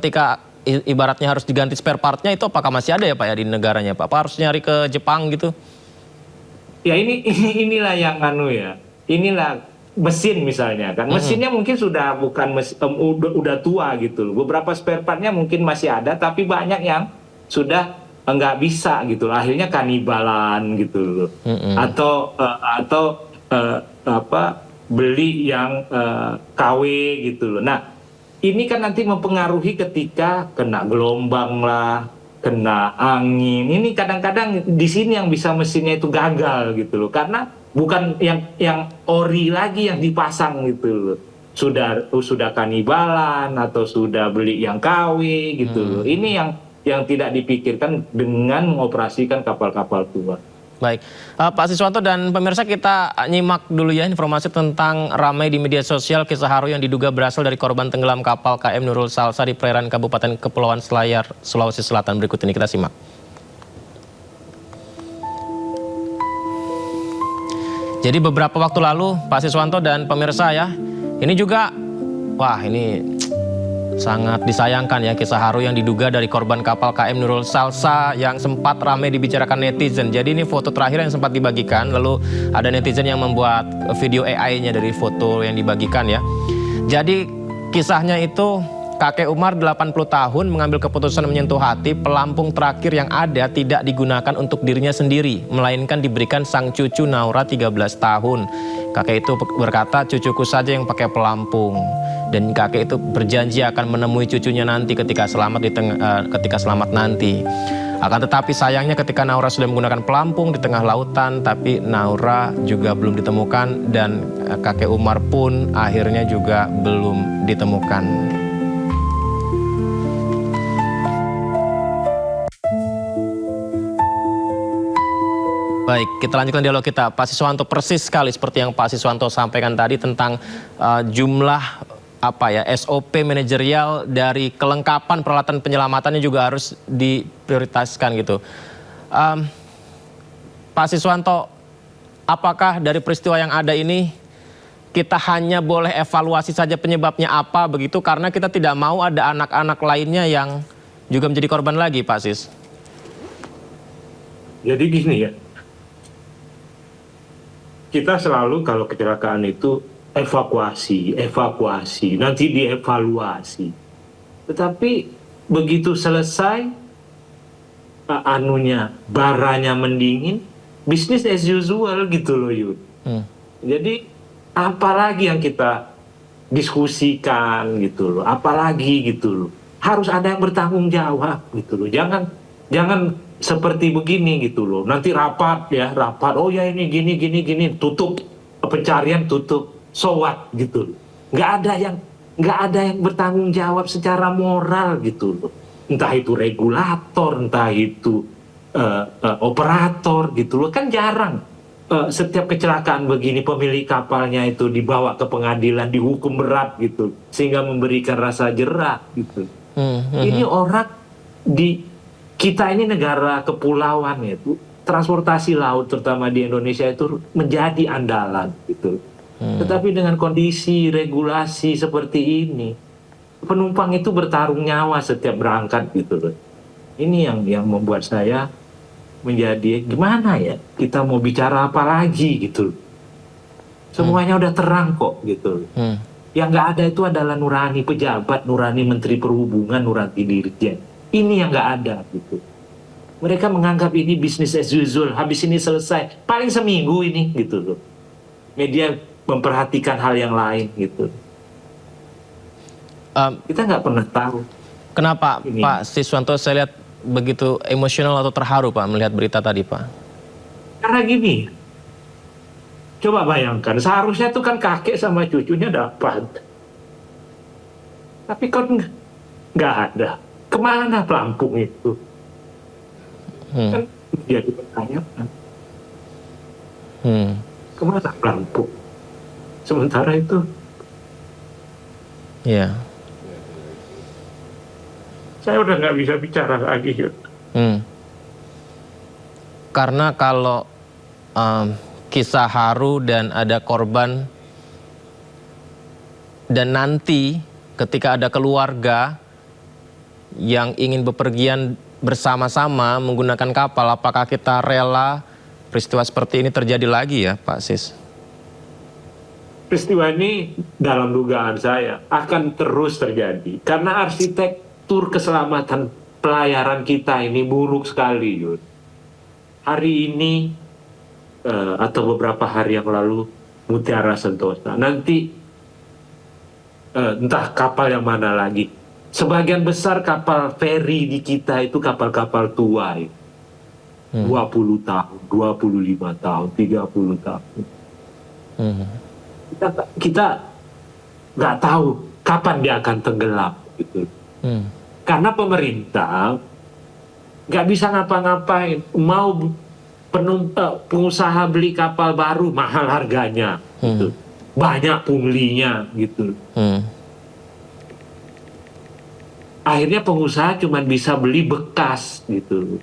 ketika ibaratnya harus diganti spare partnya, itu apakah masih ada ya Pak ya di negaranya Pak? Apa harus nyari ke Jepang gitu? Ya inilah yang inilah mesin misalnya kan, mesinnya mungkin sudah bukan udah tua gitu loh. Beberapa spare partnya mungkin masih ada, tapi banyak yang sudah nggak bisa gitu loh. Akhirnya kanibalan gitu loh. Atau beli yang KW gitu loh. Nah ini kan nanti mempengaruhi ketika kena gelombang lah, kena angin. Ini kadang-kadang di sini yang bisa mesinnya itu gagal gitu loh, karena bukan yang ori lagi yang dipasang gitu loh. sudah kanibalan atau sudah beli yang KW gitu loh. Ini yang tidak dipikirkan dengan mengoperasikan kapal-kapal tua. Baik, Pak Siswanto dan pemirsa, kita nyimak dulu ya informasi tentang ramai di media sosial kisah haru yang diduga berasal dari korban tenggelam kapal KM Nurul Salsa di perairan Kabupaten Kepulauan Selayar, Sulawesi Selatan. Berikut ini kita simak. Jadi beberapa waktu lalu Pak Siswanto dan pemirsa ya, ini juga, wah ini sangat disayangkan ya, kisah haru yang diduga dari korban kapal KM Nurul Salsa yang sempat ramai dibicarakan netizen. Jadi ini foto terakhir yang sempat dibagikan, lalu ada netizen yang membuat video AI-nya dari foto yang dibagikan ya. Jadi kisahnya itu kakek Umar 80 tahun mengambil keputusan menyentuh hati, pelampung terakhir yang ada tidak digunakan untuk dirinya sendiri, melainkan diberikan sang cucu Naura 13 tahun. Kakek itu berkata, cucuku saja yang pakai pelampung. Dan kakek itu berjanji akan menemui cucunya nanti ketika selamat nanti. Akan tetapi sayangnya ketika Naura sudah menggunakan pelampung di tengah lautan, tapi Naura juga belum ditemukan dan kakek Umar pun akhirnya juga belum ditemukan. Baik, kita lanjutkan dialog kita. Pak Siswanto, persis sekali seperti yang Pak Siswanto sampaikan tadi tentang jumlah SOP manajerial dari kelengkapan peralatan penyelamatannya juga harus diprioritaskan gitu. Pak Siswanto, apakah dari peristiwa yang ada ini kita hanya boleh evaluasi saja penyebabnya apa begitu, karena kita tidak mau ada anak-anak lainnya yang juga menjadi korban lagi, Pak Sis? Jadi gini ya, kita selalu kalau kecelakaan itu evakuasi, nanti dievaluasi. Tetapi begitu selesai, baranya mendingin, bisnis as usual gitu loh Yud. Jadi apalagi yang kita diskusikan gitu loh, apalagi gitu loh. Harus ada yang bertanggung jawab gitu loh. Jangan seperti begini gitu loh. Nanti rapat, oh ya ini gini, tutup, pencarian tutup. So what gitu loh. Nggak ada yang bertanggung jawab secara moral gitu loh. Entah itu regulator, entah itu operator gitu loh. Kan jarang setiap kecelakaan begini pemilik kapalnya itu dibawa ke pengadilan, dihukum berat gitu, sehingga memberikan rasa jerah gitu. Ini orang kita ini negara kepulauan itu, transportasi laut terutama di Indonesia itu menjadi andalan gitu. Tetapi dengan kondisi regulasi seperti ini, penumpang itu bertarung nyawa setiap berangkat gitu loh. Ini yang membuat saya menjadi gimana ya, kita mau bicara apa lagi gitu loh. Semuanya udah terang kok gitu loh. Yang nggak ada itu adalah nurani pejabat, nurani Menteri Perhubungan, nurani Dirjen. Ini yang nggak ada gitu. Mereka menganggap ini bisnis as usual, habis ini selesai, paling seminggu ini gitu loh. Media memperhatikan hal yang lain gitu. Kita nggak pernah tahu. Kenapa Pak Siswanto saya lihat begitu emosional atau terharu Pak melihat berita tadi Pak? Karena gini, coba bayangkan, seharusnya tuh kan kakek sama cucunya dapat. Tapi kan nggak ada. Kemana pelampung itu? Kan jadi pertanyaan. Kemana pelampung? Sementara itu, saya udah nggak bisa bicara lagi. Karena kalau kisah haru dan ada korban, dan nanti ketika ada keluarga yang ingin bepergian bersama-sama menggunakan kapal, apakah kita rela peristiwa seperti ini terjadi lagi ya Pak Sis? Peristiwa ini dalam dugaan saya akan terus terjadi karena arsitektur keselamatan pelayaran kita ini buruk sekali Yud. Hari ini atau beberapa hari yang lalu Mutiara Sentosa, nanti entah kapal yang mana lagi. Sebagian besar kapal feri di kita itu kapal-kapal tua ya. 20 tahun, 25 tahun, 30 tahun. Kita nggak tahu kapan dia akan tenggelam gitu. Karena pemerintah nggak bisa ngapa-ngapain, mau pengusaha beli kapal baru mahal harganya, gitu. Banyak punglinya gitu. Akhirnya pengusaha cuma bisa beli bekas gitu.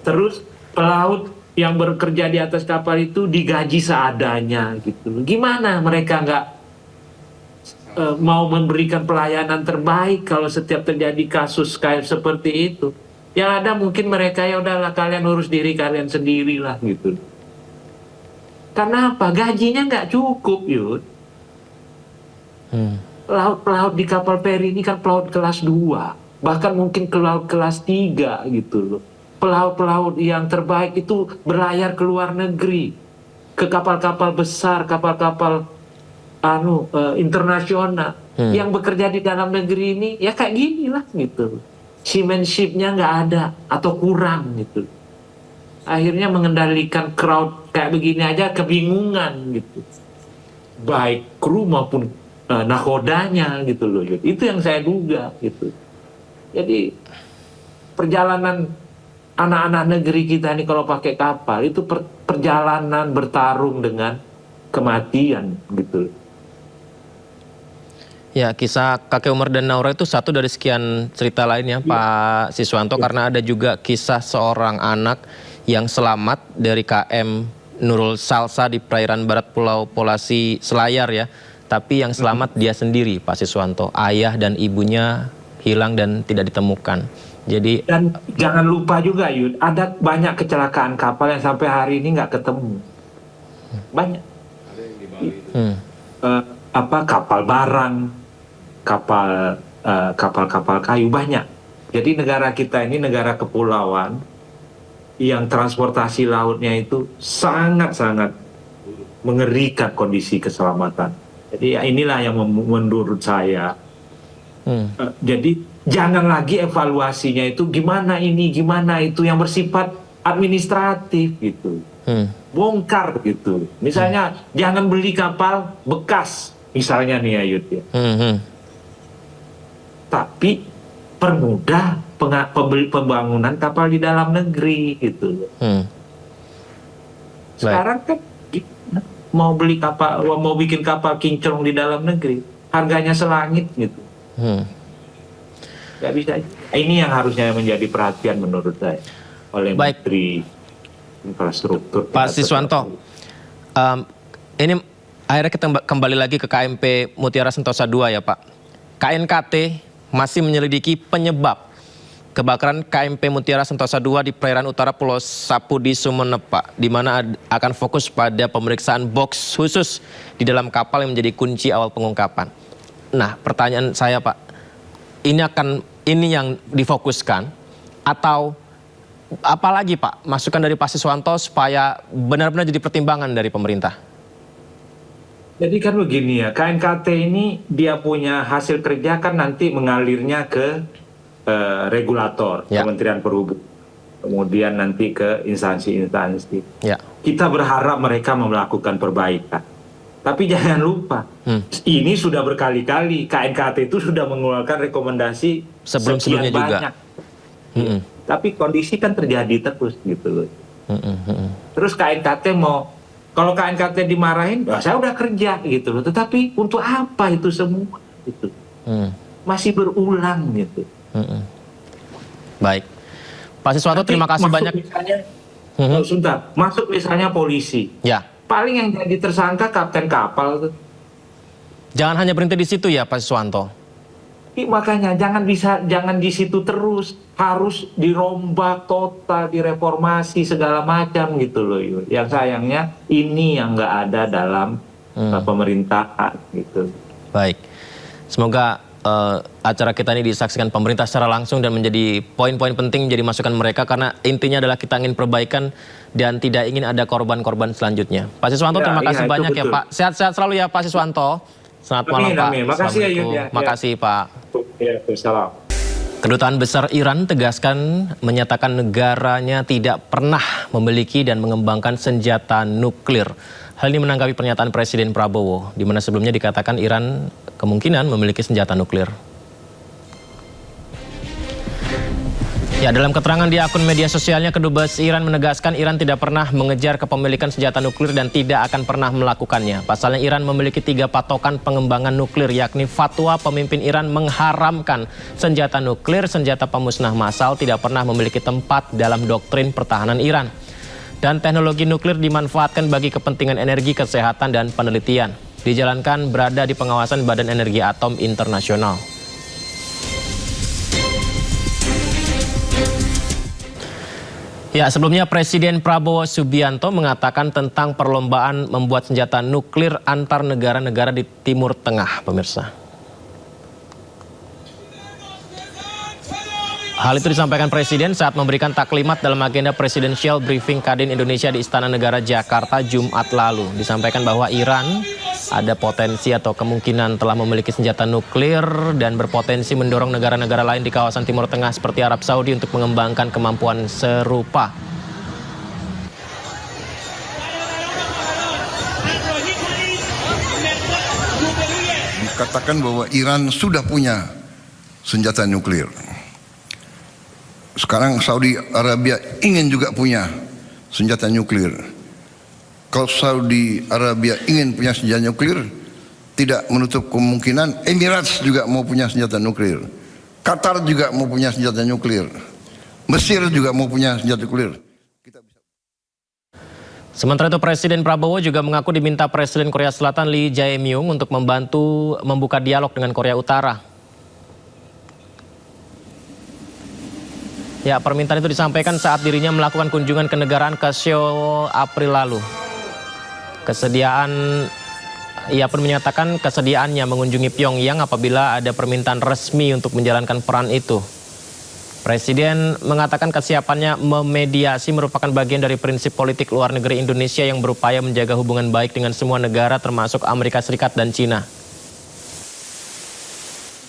Terus pelaut yang bekerja di atas kapal itu digaji seadanya gitu. Gimana mereka nggak mau memberikan pelayanan terbaik kalau setiap terjadi kasus kayak seperti itu? Yang ada mungkin mereka ya udahlah kalian urus diri kalian sendirilah gitu. Karena apa? Gajinya nggak cukup, Yud. Pelaut di kapal feri ini kan pelaut kelas 2, bahkan mungkin pelaut kelas 3 gitu loh. Pelaut-pelaut yang terbaik itu berlayar ke luar negeri, ke kapal-kapal besar, kapal-kapal internasional. Yang bekerja di dalam negeri ini ya kayak gini lah gitu. Seamanship-nya nggak ada atau kurang gitu. Akhirnya mengendalikan crowd kayak begini aja kebingungan gitu. Baik kru maupun nakodanya gitu loh. Itu yang saya duga gitu. Jadi perjalanan anak-anak negeri kita ini kalau pakai kapal itu perjalanan bertarung dengan kematian gitu. Ya, kisah kakek Umar dan Naura itu satu dari sekian cerita lainnya, Pak Siswanto, karena ada juga kisah seorang anak yang selamat dari KM Nurul Salsa di perairan barat Pulau Polasi Selayar ya. Tapi yang selamat dia sendiri, Pak Siswanto. Ayah dan ibunya hilang dan tidak ditemukan. Jadi dan jangan lupa juga Yud, ada banyak kecelakaan kapal yang sampai hari ini nggak ketemu. Banyak. Kapal barang, kapal kayu banyak. Jadi negara kita ini negara kepulauan yang transportasi lautnya itu sangat-sangat mengerikan kondisi keselamatan. Jadi inilah yang menurut saya. Jadi jangan lagi evaluasinya itu gimana ini, gimana itu yang bersifat administratif gitu. Bongkar gitu. Misalnya jangan beli kapal bekas, misalnya nih Ayud ya. Tapi permudah pembangunan kapal di dalam negeri gitu. Sekarang kan mau beli kapal, mau bikin kapal kinclong di dalam negeri, harganya selangit gitu. Gak bisa. Ini yang harusnya menjadi perhatian menurut saya oleh Menteri Infrastruktur. Pak Siswanto, ini akhirnya kita kembali lagi ke KMP Mutiara Sentosa II ya Pak. KNKT masih menyelidiki penyebab kebakaran KMP Mutiara Sentosa II di perairan utara Pulau Sapudi, Sumeneb, Pak, di mana akan fokus pada pemeriksaan box khusus di dalam kapal yang menjadi kunci awal pengungkapan. Nah, pertanyaan saya, Pak, ini yang difokuskan atau apalagi, Pak, masukan dari Pak Siswanto supaya benar-benar jadi pertimbangan dari pemerintah? Jadi kan begini ya, KNKT ini dia punya hasil kerja kan nanti mengalirnya ke regulator, Kementerian Perhubungan, kemudian nanti ke instansi-instansi. Kita berharap mereka melakukan perbaikan. Tapi jangan lupa, ini sudah berkali-kali KNKT itu sudah mengeluarkan rekomendasi sebelum-sebelumnya juga. Tapi kondisi kan terjadi terus gitu loh. Terus KNKT kalau KNKT dimarahin, saya udah kerja gitu loh. Tetapi untuk apa itu semua? Gitu. Masih berulang gitu. Baik, Pak Siswanto, terima kasih banyak. Misalnya, masuk misalnya polisi. Paling yang jadi tersangka kapten kapal. Jangan hanya berhenti di situ ya Pak Siswanto. Makanya jangan di situ terus, harus dirombak total, direformasi segala macam gitu loh. Yang sayangnya ini yang nggak ada dalam pemerintahan gitu. Baik, semoga acara kita ini disaksikan pemerintah secara langsung dan menjadi poin-poin penting, jadi masukan mereka, karena intinya adalah kita ingin perbaikan dan tidak ingin ada korban-korban selanjutnya. Pak Siswanto, terima kasih banyak ya Pak. Sehat-sehat selalu ya Pak Siswanto. Selamat malam Pak. Makasih ya Yud. Makasih Pak. Ya, salam. Kedutaan Besar Iran tegaskan menyatakan negaranya tidak pernah memiliki dan mengembangkan senjata nuklir. Hal ini menanggapi pernyataan Presiden Prabowo, di mana sebelumnya dikatakan Iran kemungkinan memiliki senjata nuklir. Ya, dalam keterangan di akun media sosialnya, Kedubes Iran menegaskan Iran tidak pernah mengejar kepemilikan senjata nuklir dan tidak akan pernah melakukannya. Pasalnya Iran memiliki 3 patokan pengembangan nuklir, yakni fatwa pemimpin Iran mengharamkan senjata nuklir, senjata pemusnah massal tidak pernah memiliki tempat dalam doktrin pertahanan Iran. Dan teknologi nuklir dimanfaatkan bagi kepentingan energi, kesehatan, dan penelitian. Dijalankan berada di pengawasan Badan Energi Atom Internasional. Ya, sebelumnya Presiden Prabowo Subianto mengatakan tentang perlombaan membuat senjata nuklir antar negara-negara di Timur Tengah, pemirsa. Hal itu disampaikan Presiden saat memberikan taklimat dalam agenda Presidential Briefing Kadin Indonesia di Istana Negara Jakarta Jumat lalu. Disampaikan bahwa Iran ada potensi atau kemungkinan telah memiliki senjata nuklir dan berpotensi mendorong negara-negara lain di kawasan Timur Tengah seperti Arab Saudi untuk mengembangkan kemampuan serupa. Dikatakan bahwa Iran sudah punya senjata nuklir. Sekarang Saudi Arabia ingin juga punya senjata nuklir. Kalau Saudi Arabia ingin punya senjata nuklir, tidak menutup kemungkinan Emirates juga mau punya senjata nuklir. Qatar juga mau punya senjata nuklir. Mesir juga mau punya senjata nuklir. Sementara itu Presiden Prabowo juga mengaku diminta Presiden Korea Selatan Lee Jae-myung untuk membantu membuka dialog dengan Korea Utara. Ya, permintaan itu disampaikan saat dirinya melakukan kunjungan kenegaraan ke Seoul April lalu. Ia pun menyatakan kesediaannya mengunjungi Pyongyang apabila ada permintaan resmi untuk menjalankan peran itu. Presiden mengatakan kesiapannya memediasi merupakan bagian dari prinsip politik luar negeri Indonesia yang berupaya menjaga hubungan baik dengan semua negara termasuk Amerika Serikat dan Cina.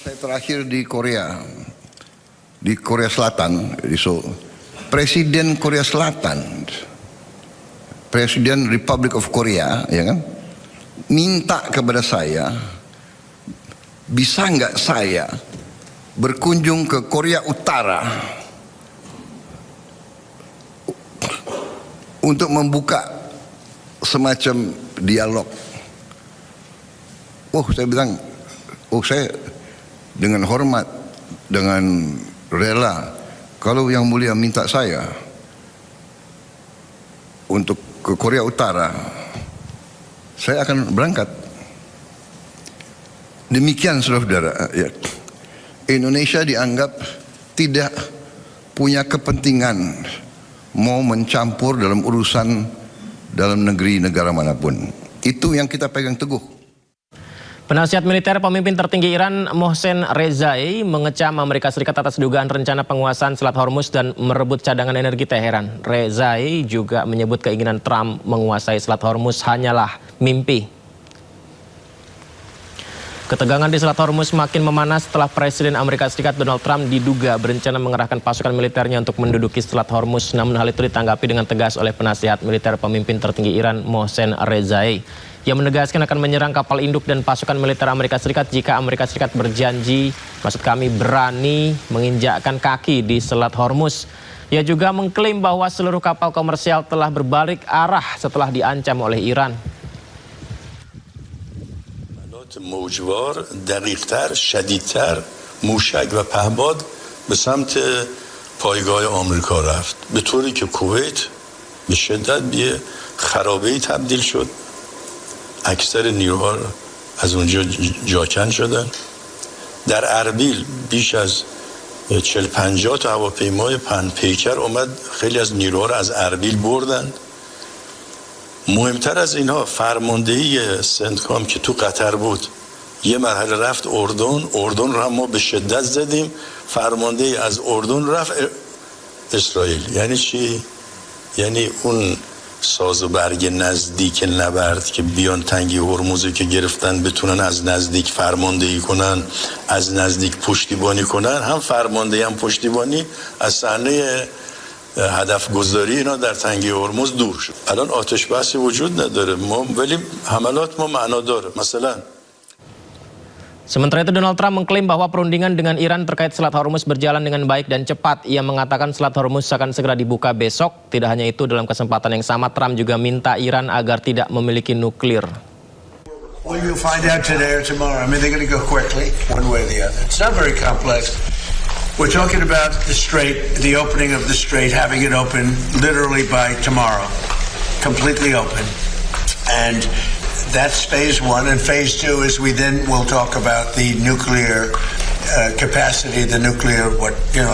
Saya terakhir di Korea Selatan, di Seoul. Presiden Korea Selatan, Presiden Republic of Korea, ya kan, minta kepada saya, bisa nggak saya berkunjung ke Korea Utara untuk membuka semacam dialog. Saya bilang, saya dengan hormat, dengan rela, kalau Yang Mulia minta saya untuk ke Korea Utara, saya akan berangkat. Demikian saudara-saudara, ya. Indonesia dianggap tidak punya kepentingan mau mencampur dalam urusan dalam negeri negara manapun. Itu yang kita pegang teguh. Penasihat militer pemimpin tertinggi Iran Mohsen Rezai mengecam Amerika Serikat atas dugaan rencana penguasaan Selat Hormuz dan merebut cadangan energi Teheran. Rezai juga menyebut keinginan Trump menguasai Selat Hormuz hanyalah mimpi. Ketegangan di Selat Hormuz makin memanas setelah Presiden Amerika Serikat Donald Trump diduga berencana mengerahkan pasukan militernya untuk menduduki Selat Hormuz. Namun hal itu ditanggapi dengan tegas oleh penasihat militer pemimpin tertinggi Iran Mohsen Rezai. Ia menegaskan akan menyerang kapal induk dan pasukan militer Amerika Serikat jika Amerika Serikat berani menginjakkan kaki di Selat Hormuz. Ia juga mengklaim bahwa seluruh kapal komersial telah berbalik arah setelah diancam oleh Iran. موجوار دقیق‌تر شدیدتر موشک و پهباد به سمت پایگاه آمریکا رفت به طوری که کویت به شدت به خرابه‌ای تبدیل شد اکثر نیروها از اونجا جاکن شدن در اربیل بیش از 40-50 تا هواپیمای پنپیکر اومد خیلی از نیروها رو از اربیل بردن مهمتر از اینها فرماندهی سنتکام که تو قطر بود یه مرحله رفت اردن رو هم ما به شدت زدیم فرماندهی از اردن رفت اسرائیل یعنی چی؟ یعنی اون ساز و برگ نزدیک نبرد که بیان تنگی هرمزو که گرفتن بتونن از نزدیک فرماندهی کنن از نزدیک پشتیبانی کنن هم فرماندهی هم پشتیبانی از صحنه هدف گذاری اینا در تنگه هرمز دور شد. الان آتش بحثی وجود نداره ولی حملات ما معنا داره. مثلا Sementara itu Donald Trump mengklaim bahwa perundingan dengan Iran terkait Selat Hormuz berjalan dengan baik dan cepat. Ia mengatakan Selat Hormuz akan segera dibuka besok. Tidak hanya itu, dalam kesempatan yang sama Trump juga minta Iran agar tidak memiliki nuklir. Well, you'll find out today or tomorrow. I mean, they're going to go quickly, one way or the other. It's not very complex. We're talking about the strait, the opening of the strait, having it open literally by tomorrow, completely open. And that's phase one. And phase two is we then will talk about the nuclear capacity, the nuclear,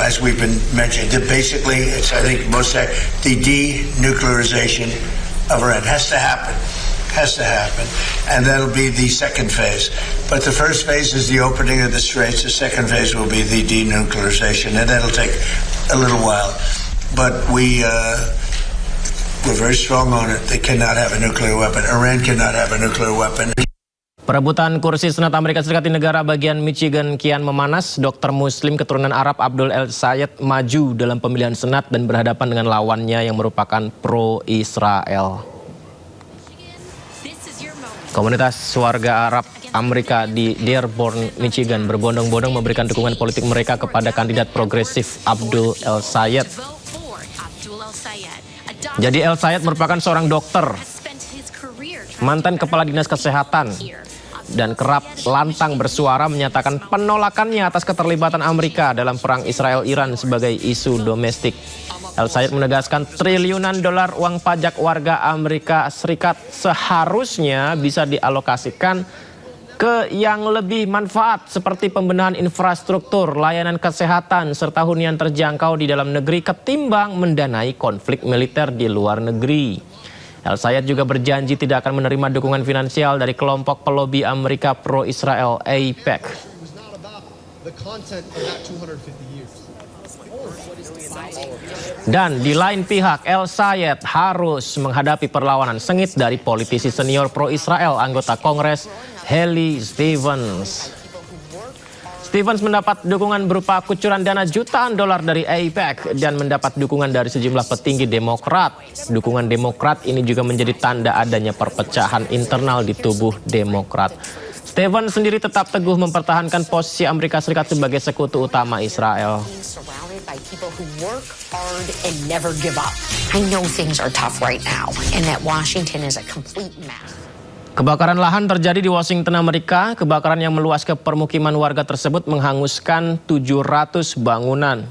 as we've been mentioning. Basically, it's, I think, the denuclearization of Iran has to happen. And that'll be the second phase. But the first phase is the opening of the straits. The second phase will be the denuclearization, and that'll take a little while. But we're very strong on it. They cannot have a nuclear weapon. Iran cannot have a nuclear weapon. Perebutan kursi Senat Amerika Serikat di negara bagian Michigan kian memanas. Dokter Muslim keturunan Arab Abdul El-Sayed maju dalam pemilihan Senat dan berhadapan dengan lawannya yang merupakan pro-Israel. Komunitas warga Arab Amerika di Dearborn, Michigan berbondong-bondong memberikan dukungan politik mereka kepada kandidat progresif Abdul El-Sayed. Jadi El-Sayed merupakan seorang dokter, mantan kepala dinas kesehatan, dan kerap lantang bersuara menyatakan penolakannya atas keterlibatan Amerika dalam perang Israel-Iran sebagai isu domestik. El-Sayed menegaskan triliunan dolar uang pajak warga Amerika Serikat seharusnya bisa dialokasikan ke yang lebih manfaat seperti pembenahan infrastruktur, layanan kesehatan, serta hunian terjangkau di dalam negeri ketimbang mendanai konflik militer di luar negeri. El-Sayed juga berjanji tidak akan menerima dukungan finansial dari kelompok pelobi Amerika pro-Israel AIPAC. Dan di lain pihak, El-Sayed harus menghadapi perlawanan sengit dari politisi senior pro-Israel anggota Kongres Haley Stevens. Stevens mendapat dukungan berupa kucuran dana jutaan dolar dari AIPAC dan mendapat dukungan dari sejumlah petinggi Demokrat. Dukungan Demokrat ini juga menjadi tanda adanya perpecahan internal di tubuh Demokrat. Stevens sendiri tetap teguh mempertahankan posisi Amerika Serikat sebagai sekutu utama Israel. By people who work hard and never give up. I know things are tough right now and that Washington is a complete mess. Kebakaran lahan terjadi di Washington, Amerika. Kebakaran yang meluas ke permukiman warga tersebut menghanguskan 700 bangunan.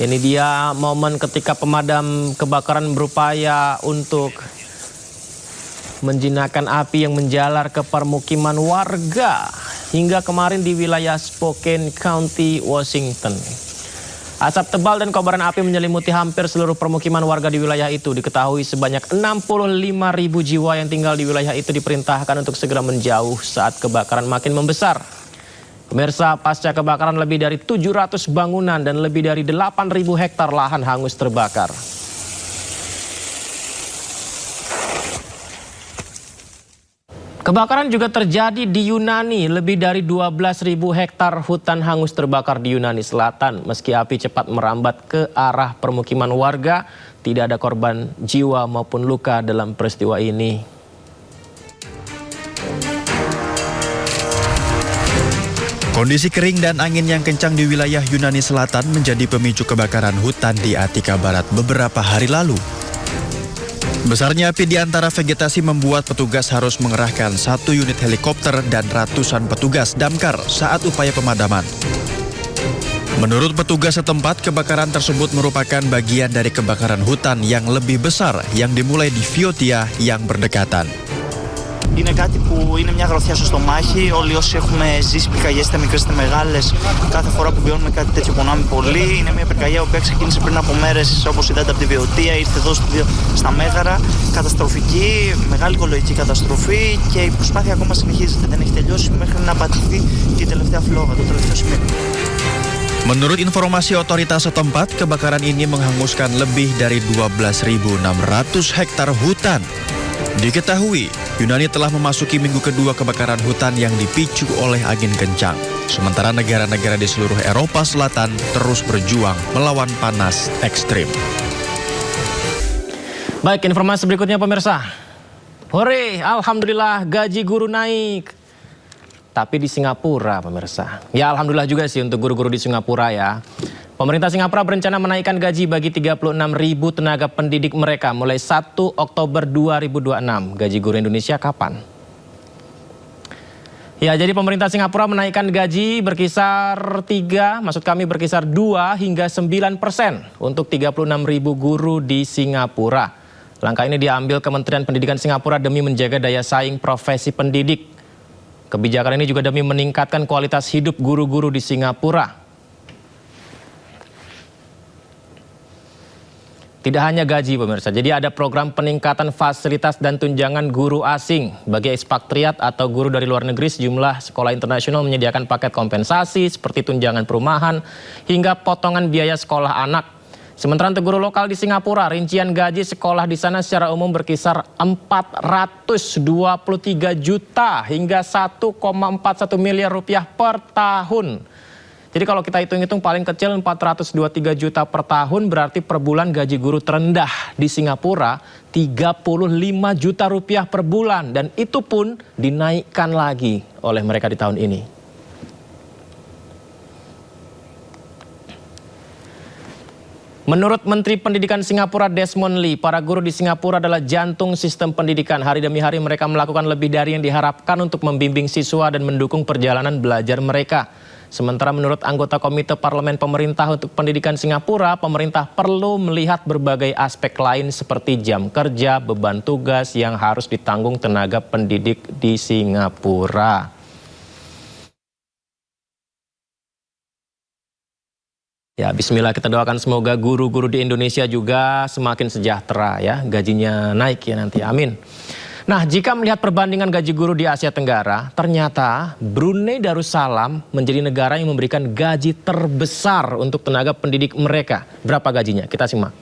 Ini dia momen ketika pemadam kebakaran berupaya untuk menjinakkan api yang menjalar ke permukiman warga hingga kemarin di wilayah Spokane County, Washington. Asap tebal dan kobaran api menyelimuti hampir seluruh permukiman warga di wilayah itu. Diketahui sebanyak 65.000 jiwa yang tinggal di wilayah itu diperintahkan untuk segera menjauh saat kebakaran makin membesar. Pemirsa, pasca kebakaran lebih dari 700 bangunan dan lebih dari 8.000 hektar lahan hangus terbakar. Kebakaran juga terjadi di Yunani. Lebih dari 12.000 hektar hutan hangus terbakar di Yunani Selatan. Meski api cepat merambat ke arah permukiman warga, tidak ada korban jiwa maupun luka dalam peristiwa ini. Kondisi kering dan angin yang kencang di wilayah Yunani Selatan menjadi pemicu kebakaran hutan di Attika Barat beberapa hari lalu. Besarnya api di antara vegetasi membuat petugas harus mengerahkan 1 unit helikopter dan ratusan petugas damkar saat upaya pemadaman. Menurut petugas setempat, kebakaran tersebut merupakan bagian dari kebakaran hutan yang lebih besar yang dimulai di Viotia yang berdekatan. Είναι κάτι που είναι μια γροθιά στο στομάχι. Όλοι όσοι έχουμε ζήσει πυρκαγιές, είτε μικρές είτε μεγάλες, κάθε φορά που βιώνουμε κάτι τέτοιο πονάμε πολύ. Είναι μια πυρκαγιά που ξεκίνησε πριν από μέρες, όπως είδατε από τη Βιωτία, ήρθε εδώ στα Μέγαρα. Καταστροφική, μεγάλη οικολογική καταστροφή και η προσπάθεια ακόμα συνεχίζεται. Δεν έχει τελειώσει μέχρι να πατηθεί και η τελευταία φλόγα, το τελευταίο σημείο. Menurut informasi otoritas setempat, kebakaran ini menghanguskan lebih dari 12.600 hektar hutan. Diketahui, Yunani telah memasuki minggu kedua kebakaran hutan yang dipicu oleh angin kencang. Sementara negara-negara di seluruh Eropa Selatan terus berjuang melawan panas ekstrim. Baik, informasi berikutnya pemirsa. Hore, alhamdulillah gaji guru naik. Tapi di Singapura pemirsa. Ya alhamdulillah juga sih untuk guru-guru di Singapura ya. Pemerintah Singapura berencana menaikkan gaji bagi 36.000 tenaga pendidik mereka mulai 1 Oktober 2026. Gaji guru Indonesia kapan? Ya, jadi pemerintah Singapura menaikkan gaji berkisar 2 hingga 9% untuk 36.000 guru di Singapura. Langkah ini diambil Kementerian Pendidikan Singapura demi menjaga daya saing profesi pendidik. Kebijakan ini juga demi meningkatkan kualitas hidup guru-guru di Singapura. Tidak hanya gaji pemirsa, jadi ada program peningkatan fasilitas dan tunjangan guru asing. Bagi ekspatriat atau guru dari luar negeri, sejumlah sekolah internasional menyediakan paket kompensasi seperti tunjangan perumahan hingga potongan biaya sekolah anak. Sementara untuk guru lokal di Singapura, rincian gaji sekolah di sana secara umum berkisar 423 juta hingga 1,41 miliar rupiah per tahun. Jadi kalau kita hitung-hitung paling kecil 423 juta per tahun berarti per bulan gaji guru terendah di Singapura 35 juta rupiah per bulan. Dan itu pun dinaikkan lagi oleh mereka di tahun ini. Menurut Menteri Pendidikan Singapura Desmond Lee, para guru di Singapura adalah jantung sistem pendidikan. Hari demi hari mereka melakukan lebih dari yang diharapkan untuk membimbing siswa dan mendukung perjalanan belajar mereka. Sementara menurut anggota Komite Parlemen Pemerintah untuk Pendidikan Singapura, pemerintah perlu melihat berbagai aspek lain seperti jam kerja, beban tugas yang harus ditanggung tenaga pendidik di Singapura. Ya, bismillah kita doakan semoga guru-guru di Indonesia juga semakin sejahtera ya, gajinya naik ya nanti, amin. Nah, jika melihat perbandingan gaji guru di Asia Tenggara, ternyata Brunei Darussalam menjadi negara yang memberikan gaji terbesar untuk tenaga pendidik mereka. Berapa gajinya? Kita simak.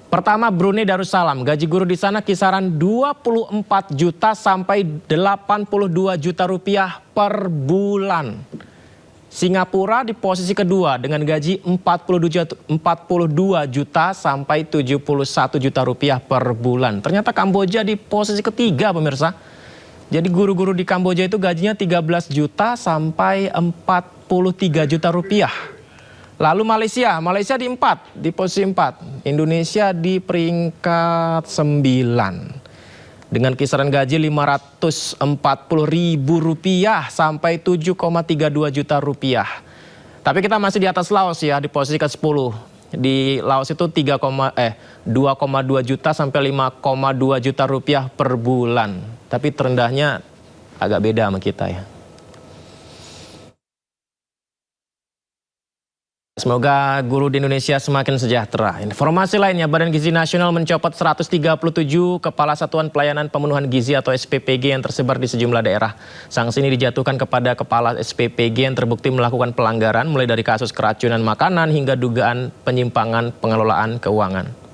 Pertama, Brunei Darussalam, gaji guru di sana kisaran 24 juta sampai 82 juta rupiah per bulan. Singapura di posisi kedua dengan gaji 42 juta sampai 71 juta rupiah per bulan. Ternyata Kamboja di posisi ketiga pemirsa. Jadi guru-guru di Kamboja itu gajinya 13 juta sampai 43 juta rupiah. Lalu Malaysia di posisi 4. Indonesia di peringkat 9. Dengan kisaran gaji Rp540.000 sampai 7,32 juta rupiah. Tapi kita masih di atas Laos ya, di posisi ke-10. Di Laos itu 2,2 juta sampai 5,2 juta rupiah per bulan. Tapi terendahnya agak beda sama kita ya. Semoga guru di Indonesia semakin sejahtera. Informasi lainnya, Badan Gizi Nasional mencopot 137 kepala satuan pelayanan pemenuhan gizi atau SPPG yang tersebar di sejumlah daerah. Sanksi ini dijatuhkan kepada kepala SPPG yang terbukti melakukan pelanggaran mulai dari kasus keracunan makanan hingga dugaan penyimpangan pengelolaan keuangan.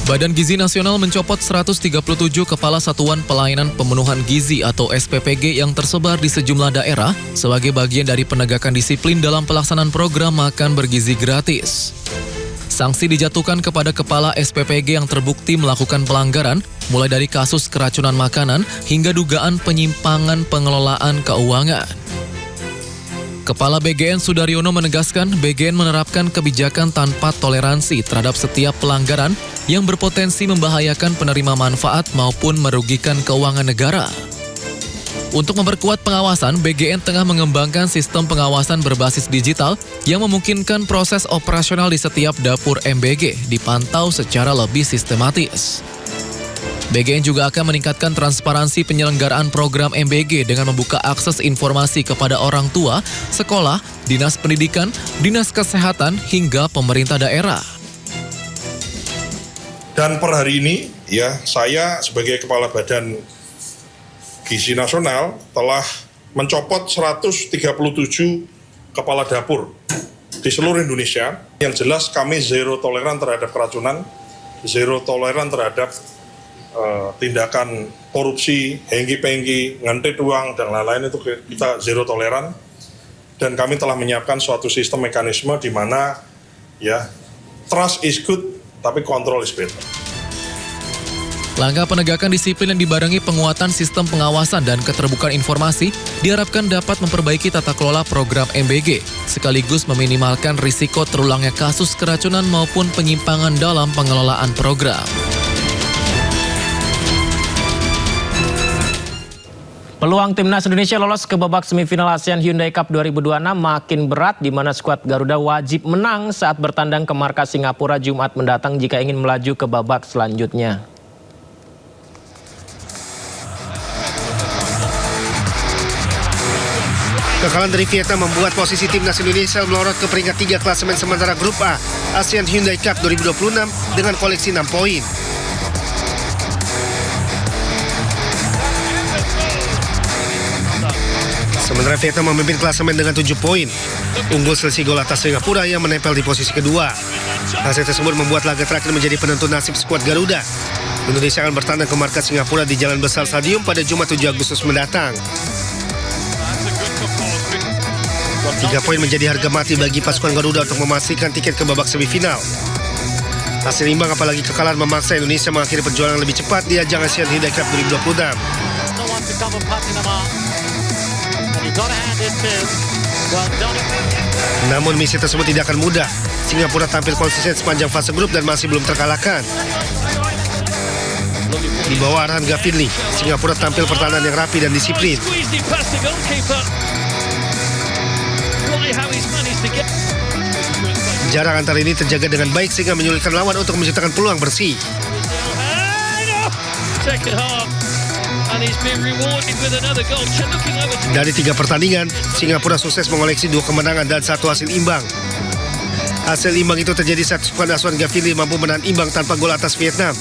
Badan Gizi Nasional mencopot 137 kepala satuan pelayanan pemenuhan gizi atau SPPG yang tersebar di sejumlah daerah sebagai bagian dari penegakan disiplin dalam pelaksanaan program makan bergizi gratis. Sanksi dijatuhkan kepada kepala SPPG yang terbukti melakukan pelanggaran mulai dari kasus keracunan makanan hingga dugaan penyimpangan pengelolaan keuangan. Kepala BGN Sudaryono menegaskan BGN menerapkan kebijakan tanpa toleransi terhadap setiap pelanggaran yang berpotensi membahayakan penerima manfaat maupun merugikan keuangan negara. Untuk memperkuat pengawasan, BGN tengah mengembangkan sistem pengawasan berbasis digital yang memungkinkan proses operasional di setiap dapur MBG dipantau secara lebih sistematis. BGN juga akan meningkatkan transparansi penyelenggaraan program MBG dengan membuka akses informasi kepada orang tua, sekolah, dinas pendidikan, dinas kesehatan, hingga pemerintah daerah. Dan per hari ini, ya, saya sebagai Kepala Badan Gizi Nasional telah mencopot 137 kepala dapur di seluruh Indonesia. Yang jelas kami zero toleran terhadap keracunan, zero toleran terhadap tindakan korupsi, hengki-pengki, ngantet uang, dan lain-lain itu kita zero toleran. Dan kami telah menyiapkan suatu sistem mekanisme di mana ya trust is good, tapi control is better. Langkah penegakan disiplin yang dibarengi penguatan sistem pengawasan dan keterbukaan informasi diharapkan dapat memperbaiki tata kelola program MBG, sekaligus meminimalkan risiko terulangnya kasus keracunan maupun penyimpangan dalam pengelolaan program. Peluang Timnas Indonesia lolos ke babak semifinal ASEAN Hyundai Cup 2026 makin berat, di mana skuad Garuda wajib menang saat bertandang ke markas Singapura Jumat mendatang jika ingin melaju ke babak selanjutnya. Kekalahan dari Vietnam membuat posisi Timnas Indonesia melorot ke peringkat 3 klasemen sementara Grup A ASEAN Hyundai Cup 2026 dengan koleksi 6 poin. Sementara Vietnam memimpin klasemen dengan 7 poin, unggul selisih gol atas Singapura yang menempel di posisi kedua. Hasil tersebut membuat laga terakhir menjadi penentu nasib skuad Garuda. Indonesia akan bertandang ke markas Singapura di Jalan Besar Stadium pada Jumat 7 Agustus mendatang. 3 poin menjadi harga mati bagi pasukan Garuda untuk memastikan tiket ke babak semifinal. Hasil imbang apalagi kekalahan memaksa Indonesia mengakhiri perjuangan lebih cepat di ajang ASEAN Hyundai Cup 2026. Namun misi tersebut tidak akan mudah. Singapura tampil konsisten sepanjang fase grup dan masih belum terkalahkan. Di bawah arahan Gavinli, Singapura tampil pertahanan yang rapi dan disiplin. Jarak antar ini terjaga dengan baik sehingga menyulitkan lawan untuk menciptakan peluang bersih. Dari 3 pertandingan, Singapura sukses mengoleksi 2 kemenangan dan 1 hasil imbang. Hasil imbang itu terjadi saat skuad asuhan Gavinli mampu menahan imbang tanpa gol atas Vietnam.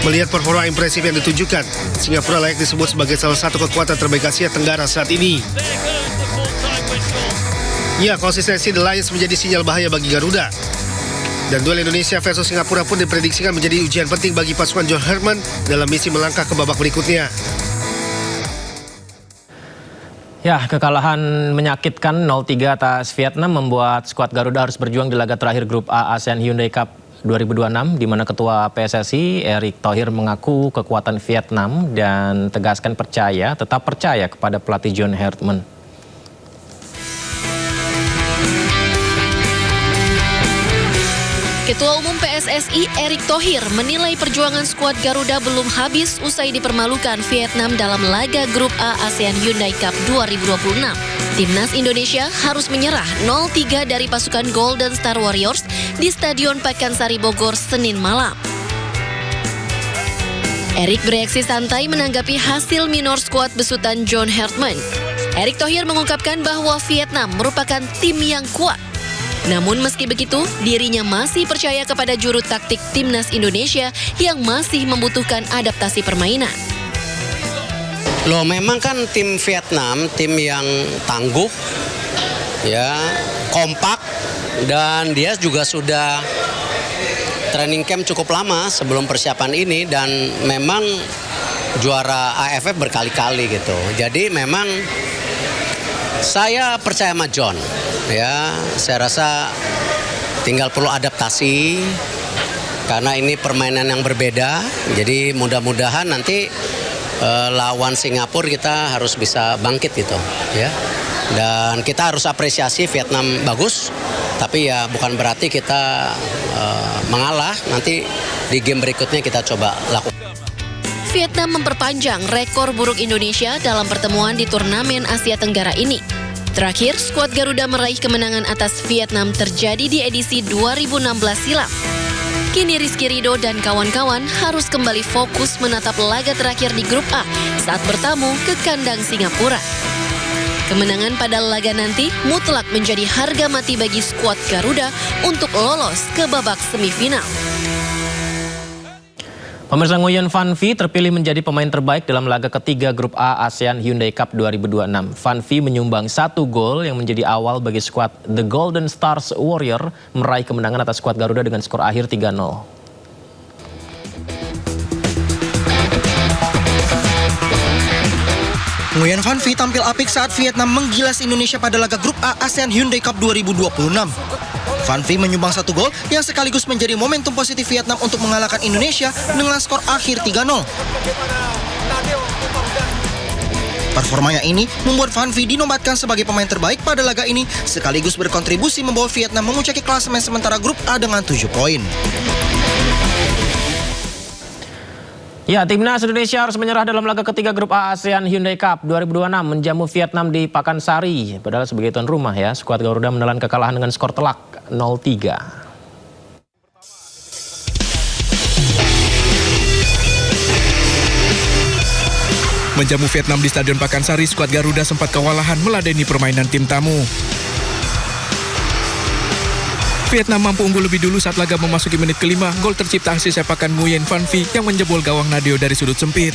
Melihat performa impresif yang ditunjukkan, Singapura layak disebut sebagai salah satu kekuatan terbaik Asia Tenggara saat ini. Ya, konsistensi The Lions menjadi sinyal bahaya bagi Garuda. Dan duel Indonesia versus Singapura pun diprediksikan menjadi ujian penting bagi pasukan John Herman dalam misi melangkah ke babak berikutnya. Ya, kekalahan menyakitkan 0-3 atas Vietnam membuat skuad Garuda harus berjuang di laga terakhir Grup A ASEAN Hyundai Cup 2026, di mana Ketua PSSI Erick Thohir mengaku kekuatan Vietnam dan tetap percaya kepada pelatih John Herman. Ketua Umum PSSI Erick Thohir menilai perjuangan skuad Garuda belum habis usai dipermalukan Vietnam dalam laga Grup A ASEAN Hyundai Cup 2026. Timnas Indonesia harus menyerah 0-3 dari pasukan Golden Star Warriors di Stadion Pakansari Bogor Senin malam. Erick bereaksi santai menanggapi hasil minor skuad besutan John Herman. Erick Thohir mengungkapkan bahwa Vietnam merupakan tim yang kuat. Namun meski begitu, dirinya masih percaya kepada juru taktik Timnas Indonesia yang masih membutuhkan adaptasi permainan. Loh, memang kan tim Vietnam, tim yang tangguh, ya, kompak, dan dia juga sudah training camp cukup lama sebelum persiapan ini, dan memang juara AFF berkali-kali gitu. Jadi memang saya percaya sama John. Ya, saya rasa tinggal perlu adaptasi karena ini permainan yang berbeda. Jadi mudah-mudahan nanti lawan Singapura kita harus bisa bangkit gitu, ya. Dan kita harus apresiasi Vietnam bagus, tapi ya bukan berarti kita mengalah. Nanti di game berikutnya kita coba lakukan. Vietnam memperpanjang rekor buruk Indonesia dalam pertemuan di turnamen Asia Tenggara ini. Terakhir, skuad Garuda meraih kemenangan atas Vietnam terjadi di edisi 2016 silam. Kini Rizky Ridho dan kawan-kawan harus kembali fokus menatap laga terakhir di Grup A saat bertamu ke kandang Singapura. Kemenangan pada laga nanti mutlak menjadi harga mati bagi skuad Garuda untuk lolos ke babak semifinal. Pemirsa, Nguyen Van Phi terpilih menjadi pemain terbaik dalam laga ketiga Grup A ASEAN Hyundai Cup 2026. Van Phi menyumbang 1 gol yang menjadi awal bagi skuad The Golden Stars Warrior meraih kemenangan atas skuad Garuda dengan skor akhir 3-0. Nguyen Van Phi tampil apik saat Vietnam menggilas Indonesia pada laga Grup A ASEAN Hyundai Cup 2026. Van Phi menyumbang 1 gol yang sekaligus menjadi momentum positif Vietnam untuk mengalahkan Indonesia dengan skor akhir 3-0. Performanya ini membuat Van Phi dinobatkan sebagai pemain terbaik pada laga ini, sekaligus berkontribusi membawa Vietnam memuncaki klasemen sementara Grup A dengan 7 poin. Ya, timnas Indonesia harus menyerah dalam laga ketiga Grup A ASEAN Hyundai Cup 2026 menjamu Vietnam di Pakansari. Padahal sebagai tuan rumah ya, skuad Garuda menelan kekalahan dengan skor telak 0-3. Menjamu Vietnam di Stadion Pakansari, skuad Garuda sempat kewalahan meladeni permainan tim tamu. Vietnam mampu unggul lebih dulu saat laga memasuki menit kelima. Gol tercipta aksi sepakan Nguyen Van Phi yang menjebol gawang Nadeo dari sudut sempit.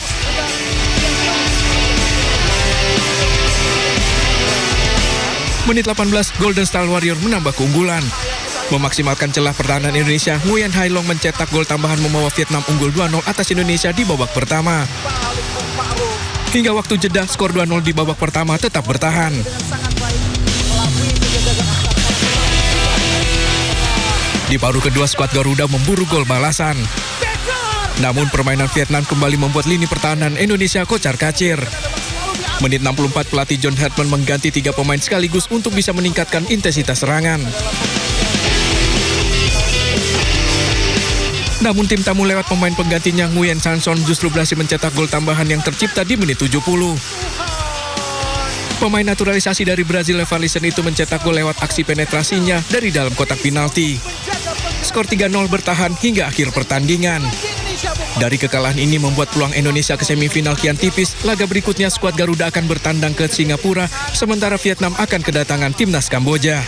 Menit 18, Golden Star Warrior menambah keunggulan. Memaksimalkan celah pertahanan Indonesia, Nguyen Hai Long mencetak gol tambahan membawa Vietnam unggul 2-0 atas Indonesia di babak pertama. Hingga waktu jeda, skor 2-0 di babak pertama tetap bertahan. Di paruh kedua, skuad Garuda memburu gol balasan. Namun permainan Vietnam kembali membuat lini pertahanan Indonesia kocar-kacir. Menit 64, pelatih John Hartman mengganti 3 pemain sekaligus untuk bisa meningkatkan intensitas serangan. Namun tim tamu lewat pemain penggantinya Nguyen Sanson justru berhasil mencetak gol tambahan yang tercipta di menit 70. Pemain naturalisasi dari Brazil Evanilson itu mencetak gol lewat aksi penetrasinya dari dalam kotak penalti. Skor 3-0 bertahan hingga akhir pertandingan. Dari kekalahan ini membuat peluang Indonesia ke semifinal kian tipis. Laga berikutnya skuad Garuda akan bertandang ke Singapura, sementara Vietnam akan kedatangan timnas Kamboja.